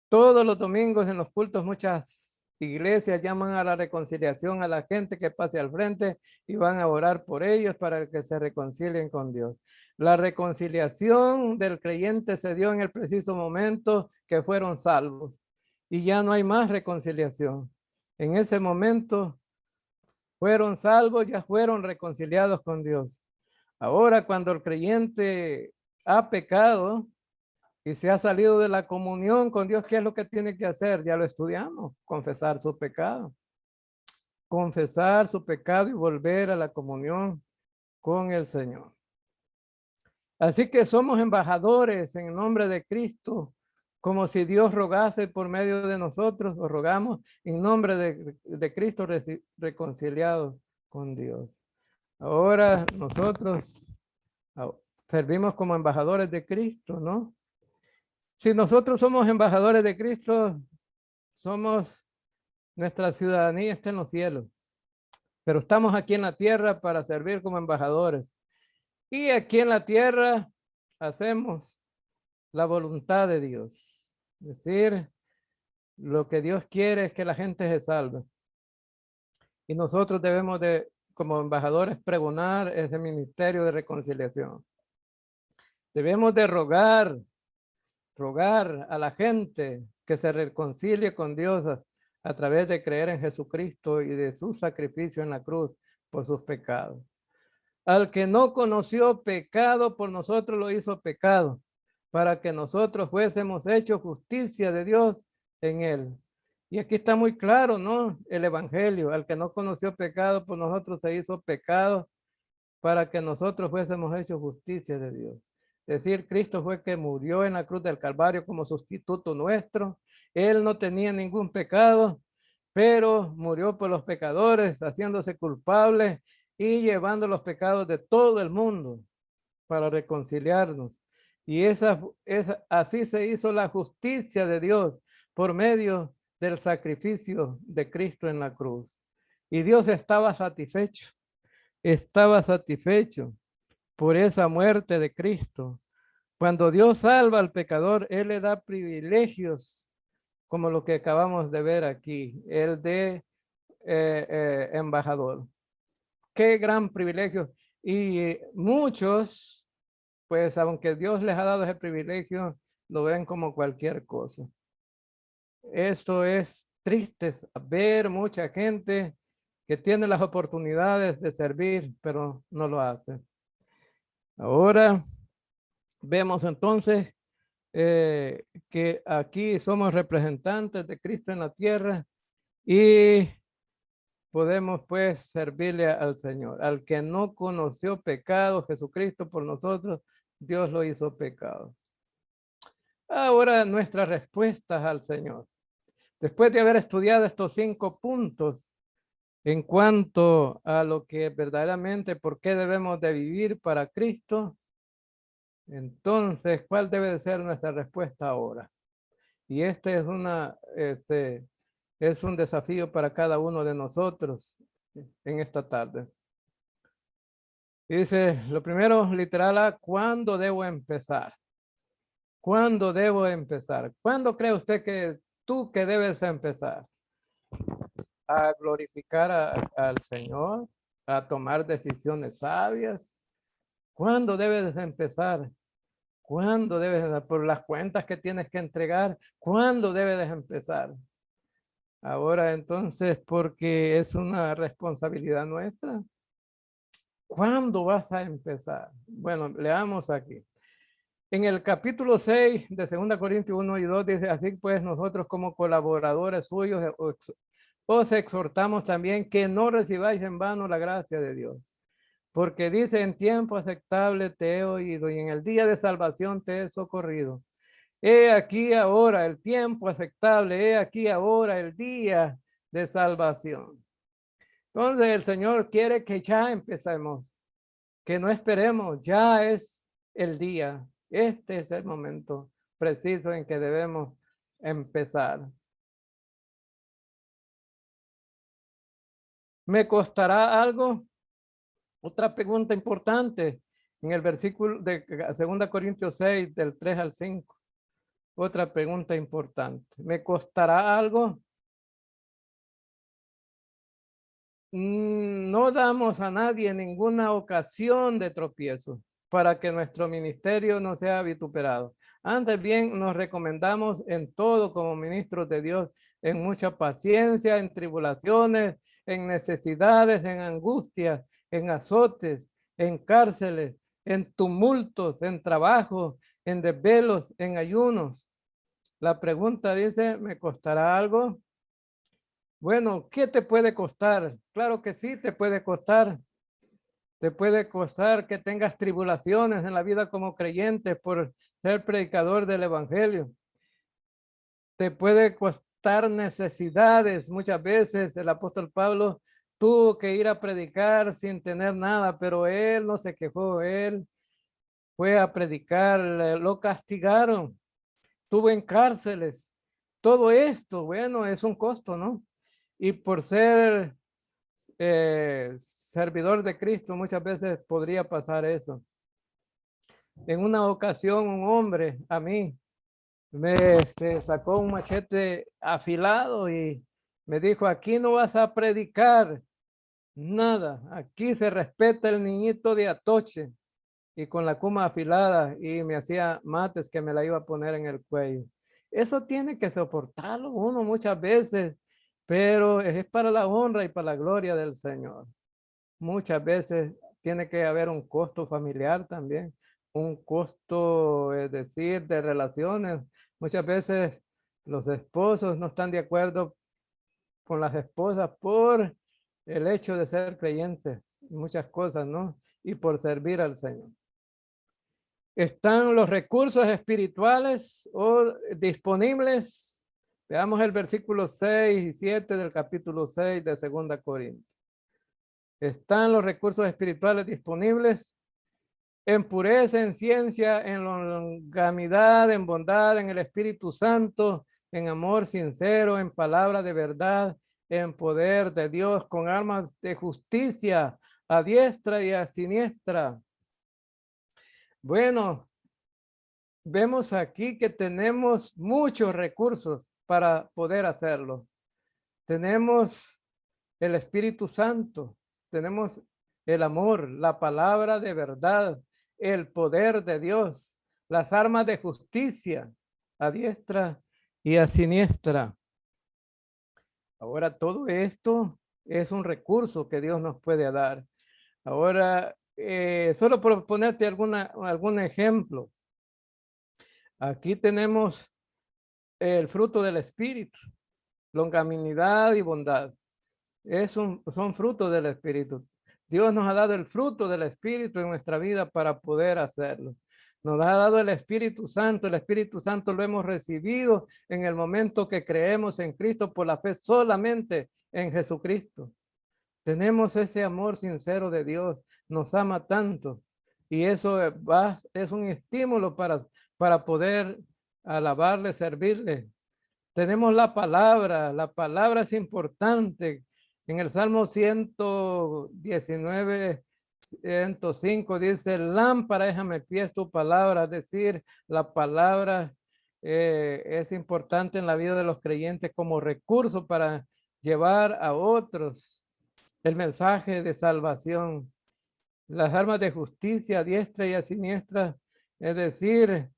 Todos los domingos en los cultos muchas iglesias llaman a la reconciliación a la gente que pase al frente y van a orar por ellos para que se reconcilien con Dios. La reconciliación del creyente se dio en el preciso momento que fueron salvos y ya no hay más reconciliación. En ese momento fueron salvos, ya fueron reconciliados con Dios. Ahora, cuando el creyente ha pecado y se ha salido de la comunión con Dios, ¿qué es lo que tiene que hacer? Ya lo estudiamos, confesar su pecado. Confesar su pecado y volver a la comunión con el Señor. Así que somos embajadores en nombre de Cristo, como si Dios rogase por medio de nosotros, o rogamos en nombre de Cristo reconciliados con Dios. Ahora nosotros servimos como embajadores de Cristo, ¿no? Si nosotros somos embajadores de Cristo, nuestra ciudadanía está en los cielos, pero estamos aquí en la tierra para servir como embajadores. Y aquí en la tierra hacemos la voluntad de Dios. Es decir, lo que Dios quiere es que la gente se salve. Y nosotros debemos de, como embajadores, pregonar ese ministerio de reconciliación. Debemos de rogar a la gente que se reconcilie con Dios a través de creer en Jesucristo y de su sacrificio en la cruz por sus pecados. Al que no conoció pecado, por nosotros lo hizo pecado, para que nosotros fuésemos hechos justicia de Dios en él. Y aquí está muy claro, ¿no? El evangelio, al que no conoció pecado, por nosotros se hizo pecado para que nosotros fuésemos hechos justicia de Dios. Es decir, Cristo fue que murió en la cruz del Calvario como sustituto nuestro. Él no tenía ningún pecado, pero murió por los pecadores, haciéndose culpable y llevando los pecados de todo el mundo para reconciliarnos. Y así se hizo la justicia de Dios por medio del sacrificio de Cristo en la cruz. Y Dios estaba satisfecho por esa muerte de Cristo. Cuando Dios salva al pecador, Él le da privilegios, como lo que acabamos de ver aquí, el de embajador. Qué gran privilegio. Y muchos, pues aunque Dios les ha dado ese privilegio, lo ven como cualquier cosa. Esto es triste, ver mucha gente que tiene las oportunidades de servir, pero no lo hace. Ahora vemos entonces que aquí somos representantes de Cristo en la tierra y podemos pues servirle al Señor. Al que no conoció pecado, Jesucristo por nosotros, Dios lo hizo pecado. Ahora nuestras respuestas al Señor. Después de haber estudiado estos 5 puntos en cuanto a lo que verdaderamente, por qué debemos de vivir para Cristo, entonces, ¿cuál debe de ser nuestra respuesta ahora? Y este es un desafío para cada uno de nosotros en esta tarde. Y dice, lo primero, literal A, ¿cuándo debo empezar? ¿Cuándo debo empezar? ¿Cuándo cree usted que tú que debes empezar? A glorificar al Señor, a tomar decisiones sabias. ¿Cuándo debes empezar? ¿Cuándo debes, por las cuentas que tienes que entregar? ¿Cuándo debes empezar? Ahora entonces, porque es una responsabilidad nuestra. ¿Cuándo vas a empezar? Bueno, leamos aquí. En el capítulo 6 de 2 Corintios 1 y 2 dice, así pues nosotros como colaboradores suyos os exhortamos también que no recibáis en vano la gracia de Dios. Porque dice, en tiempo aceptable te he oído y en el día de salvación te he socorrido. He aquí ahora el tiempo aceptable, he aquí ahora el día de salvación. Entonces el Señor quiere que ya empecemos, que no esperemos, ya es el día. Este es el momento preciso en que debemos empezar. ¿Me costará algo? Otra pregunta importante en el versículo de 2 Corintios 6, del 3 al 5. Otra pregunta importante. ¿Me costará algo? No damos a nadie ninguna ocasión de tropiezo para que nuestro ministerio no sea vituperado. Antes bien, nos recomendamos en todo como ministros de Dios, en mucha paciencia, en tribulaciones, en necesidades, en angustias, en azotes, en cárceles, en tumultos, en trabajo, en desvelos, en ayunos. La pregunta dice, ¿me costará algo? Bueno, ¿qué te puede costar? Claro que sí, te puede costar. Te puede costar que tengas tribulaciones en la vida como creyente por ser predicador del evangelio. Te puede costar necesidades. Muchas veces el apóstol Pablo tuvo que ir a predicar sin tener nada, pero él no se quejó. Él fue a predicar, lo castigaron, estuvo en cárceles. Todo esto, bueno, es un costo, ¿no? Y por ser servidor de Cristo, muchas veces podría pasar eso. En una ocasión, un hombre a mí me sacó un machete afilado y me dijo, aquí no vas a predicar nada, aquí se respeta el niñito de Atoche, y con la cuma afilada, y me hacía mates que me la iba a poner en el cuello. Eso tiene que soportarlo uno muchas veces, pero es para la honra y para la gloria del Señor. Muchas veces tiene que haber un costo familiar también un costo, es decir, de relaciones. Muchas veces los esposos no están de acuerdo con las esposas por el hecho de ser creyentes, muchas cosas, ¿no? Y por servir al Señor. Están los recursos espirituales disponibles. Veamos el versículo 6 y 7 del capítulo 6 de 2 Corintios. Están los recursos espirituales disponibles en pureza, en ciencia, en longanimidad, en bondad, en el Espíritu Santo, en amor sincero, en palabra de verdad, en poder de Dios, con armas de justicia a diestra y a siniestra. Bueno, vemos aquí que tenemos muchos recursos para poder hacerlo. Tenemos el Espíritu Santo, tenemos el amor, la palabra de verdad, el poder de Dios, las armas de justicia a diestra y a siniestra. Ahora todo esto es un recurso que Dios nos puede dar. Ahora, solo por ponerte algún ejemplo, aquí tenemos el fruto del Espíritu, longanimidad y bondad. Son frutos del Espíritu. Dios nos ha dado el fruto del Espíritu en nuestra vida para poder hacerlo. Nos ha dado el Espíritu Santo. El Espíritu Santo lo hemos recibido en el momento que creemos en Cristo por la fe solamente en Jesucristo. Tenemos ese amor sincero de Dios. Nos ama tanto. Y eso es un estímulo para poder alabarle, servirle. Tenemos la palabra es importante. En el Salmo 119, 105 dice, lámpara es a mis pies tu palabra, es decir, la palabra es importante en la vida de los creyentes como recurso para llevar a otros el mensaje de salvación. Las armas de justicia a diestra y a siniestra, es decir,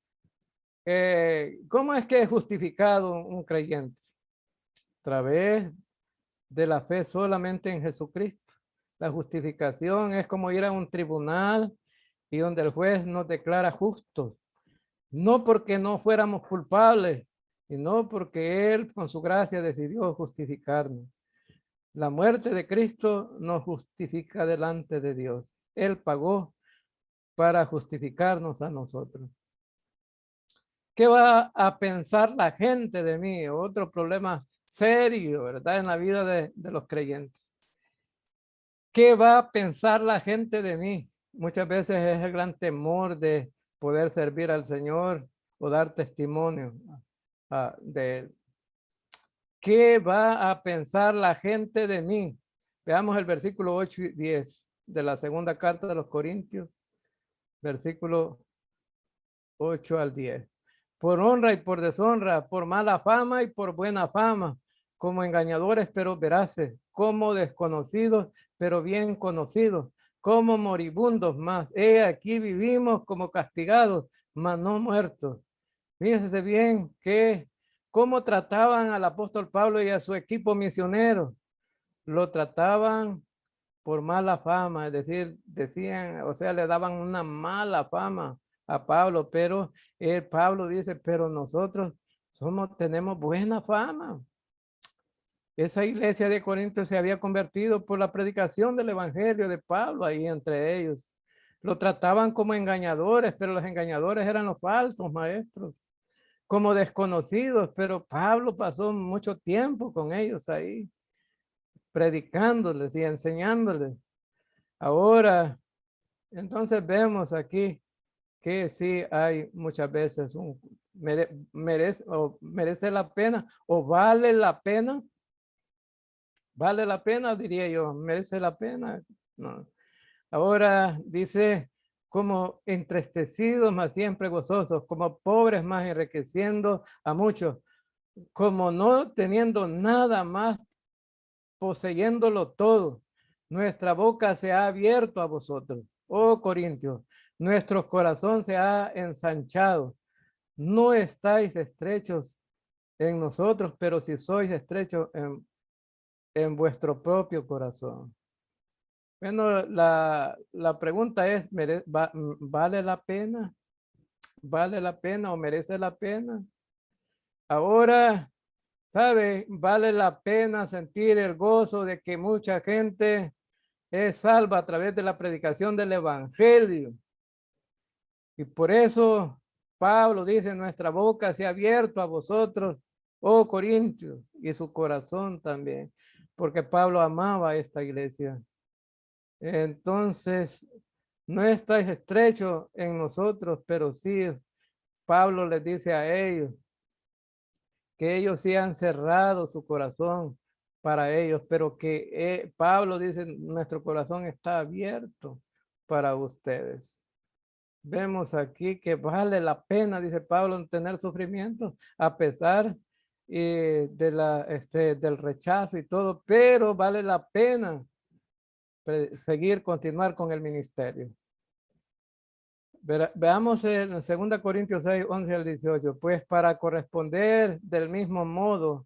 ¿cómo es que es justificado un creyente? A través de la fe solamente en Jesucristo. La justificación es como ir a un tribunal y donde el juez nos declara justos, no porque no fuéramos culpables, sino porque Él con su gracia decidió justificarnos. La muerte de Cristo nos justifica delante de Dios. Él pagó para justificarnos a nosotros. ¿Qué va a pensar la gente de mí? Otro problema serio, ¿verdad? En la vida de los creyentes. ¿Qué va a pensar la gente de mí? Muchas veces es el gran temor de poder servir al Señor o dar testimonio de Él. ¿Qué va a pensar la gente de mí? Veamos el versículo 8 y 10 de la segunda carta de los Corintios, versículo 8 al 10. Por honra y por deshonra, por mala fama y por buena fama, como engañadores pero veraces, como desconocidos pero bien conocidos, como moribundos más. Aquí vivimos como castigados, mas no muertos. Fíjense bien que cómo trataban al apóstol Pablo y a su equipo misionero. Lo trataban por mala fama, es decir, decían, o sea, le daban una mala fama a Pablo, pero Pablo dice, pero nosotros tenemos buena fama. Esa iglesia de Corinto se había convertido por la predicación del evangelio de Pablo ahí entre ellos. Lo trataban como engañadores, pero los engañadores eran los falsos maestros, como desconocidos, pero Pablo pasó mucho tiempo con ellos ahí, predicándoles y enseñándoles. Ahora, entonces vemos aquí que sí hay muchas veces merece la pena o vale la pena, diría yo, merece la pena. No. Ahora dice, como entristecidos, más siempre gozosos, como pobres, más enriqueciendo a muchos, como no teniendo nada más, poseyéndolo todo. Nuestra boca se ha abierto a vosotros, oh Corintios, nuestro corazón se ha ensanchado. No estáis estrechos en nosotros, pero si sois estrechos en vuestro propio corazón. Bueno, la pregunta es, ¿vale la pena? ¿Vale la pena o merece la pena? Ahora, ¿sabe? Vale la pena sentir el gozo de que mucha gente es salva a través de la predicación del evangelio. Y por eso Pablo dice, nuestra boca se ha abierto a vosotros, oh Corintios, y su corazón también, porque Pablo amaba a esta iglesia. Entonces, no estáis estrecho en nosotros, pero sí, Pablo les dice a ellos que ellos sí han cerrado su corazón para ellos, pero que Pablo dice, nuestro corazón está abierto para ustedes. Vemos aquí que vale la pena, dice Pablo, tener sufrimiento a pesar del rechazo y todo, pero vale la pena seguir, continuar con el ministerio. Veamos en 2 Corintios 6, 11 al 18. Pues para corresponder del mismo modo,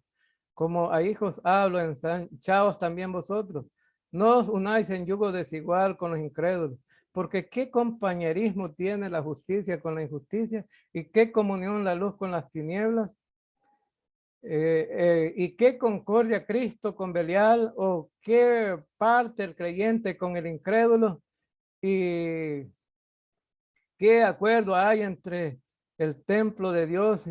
como a hijos hablo, ensanchaos también vosotros. No os unáis en yugo desigual con los incrédulos, porque qué compañerismo tiene la justicia con la injusticia y qué comunión la luz con las tinieblas. Y qué concordia Cristo con Belial, o qué parte el creyente con el incrédulo, y qué acuerdo hay entre el templo de Dios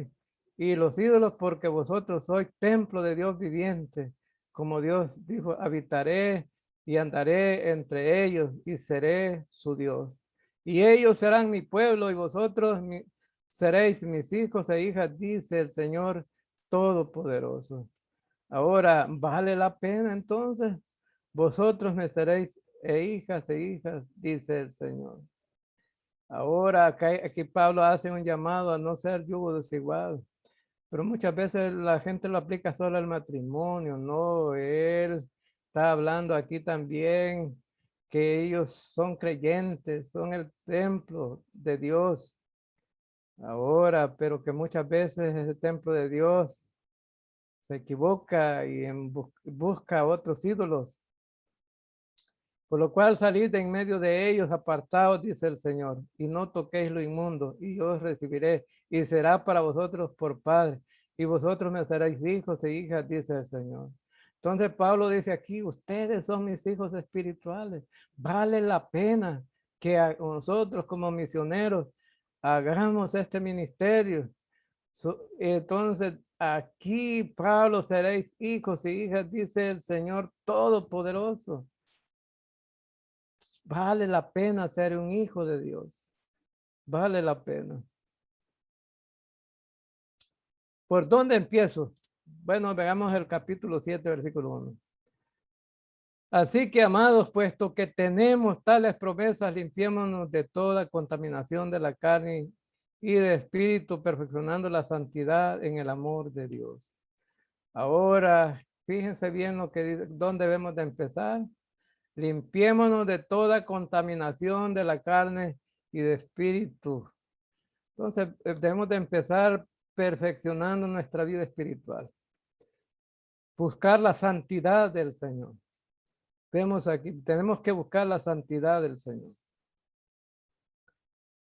y los ídolos, porque vosotros sois templo de Dios viviente. Como Dios dijo, habitaré y andaré entre ellos y seré su Dios. Y ellos serán mi pueblo y vosotros seréis mis hijos e hijas, dice el Señor Todopoderoso. Ahora, ¿vale la pena entonces? Vosotros me seréis e hijas, dice el Señor. Ahora, aquí Pablo hace un llamado a no ser yugo desigual, pero muchas veces la gente lo aplica solo al matrimonio, no, él está hablando aquí también que ellos son creyentes, son el templo de Dios. Ahora, pero que muchas veces ese templo de Dios se equivoca y busca otros ídolos. Por lo cual salid de en medio de ellos, apartados, dice el Señor, y no toquéis lo inmundo, y yo os recibiré, y será para vosotros por padre, y vosotros me seréis hijos e hijas, dice el Señor. Entonces Pablo dice aquí, ustedes son mis hijos espirituales, vale la pena que nosotros como misioneros hagamos este ministerio. Entonces aquí Pablo seréis hijos e hijas, dice el Señor Todopoderoso. Vale la pena ser un hijo de Dios. Vale la pena. ¿Por dónde empiezo? Bueno, veamos el capítulo 7, versículo 1. Así que, amados, puesto que tenemos tales promesas, limpiémonos de toda contaminación de la carne y de espíritu, perfeccionando la santidad en el amor de Dios. Ahora, fíjense bien lo que dice, dónde debemos de empezar. Limpiémonos de toda contaminación de la carne y de espíritu. Entonces, debemos de empezar perfeccionando nuestra vida espiritual. Buscar la santidad del Señor. Vemos aquí, tenemos que buscar la santidad del Señor.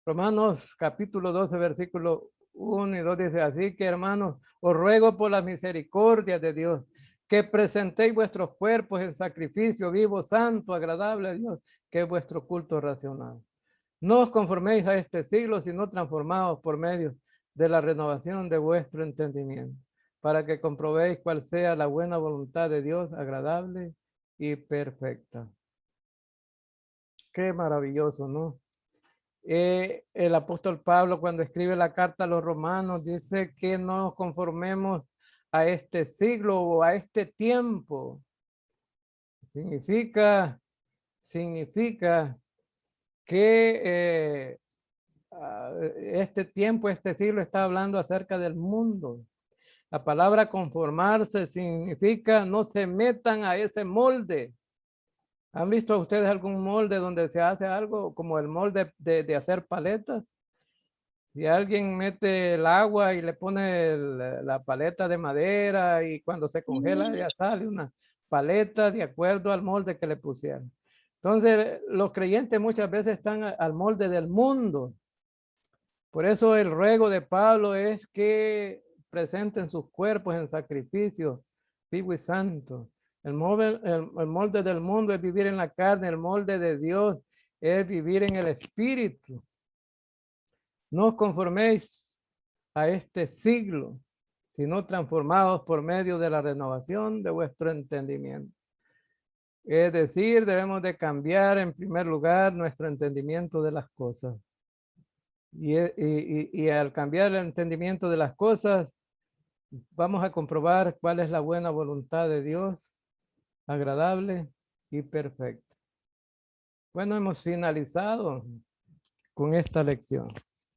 Romanos capítulo 12, versículo 1 y 2 dice, así que hermanos, os ruego por la misericordia de Dios, que presentéis vuestros cuerpos en sacrificio vivo, santo, agradable a Dios, que es vuestro culto racional. No os conforméis a este siglo, sino transformados por medio de la renovación de vuestro entendimiento, para que comprobéis cuál sea la buena voluntad de Dios, agradable y perfecta. Qué maravilloso, ¿no? El apóstol Pablo, cuando escribe la carta a los romanos, dice que no nos conformemos a este siglo o a este tiempo. Significa que este tiempo, este siglo está hablando acerca del mundo. La palabra conformarse significa no se metan a ese molde. ¿Han visto ustedes algún molde donde se hace algo como el molde de hacer paletas? Si alguien mete el agua y le pone la paleta de madera y cuando se congela ya sale una paleta de acuerdo al molde que le pusieron. Entonces, los creyentes muchas veces están al molde del mundo. Por eso el ruego de Pablo es que presenten sus cuerpos en sacrificio vivo y santo. El molde del mundo es vivir en la carne, el molde de Dios es vivir en el espíritu. No os conforméis a este siglo, sino transformados por medio de la renovación de vuestro entendimiento. Es decir, debemos de cambiar en primer lugar nuestro entendimiento de las cosas. Y al cambiar el entendimiento de las cosas, vamos a comprobar cuál es la buena voluntad de Dios, agradable y perfecta. Bueno, hemos finalizado con esta lección.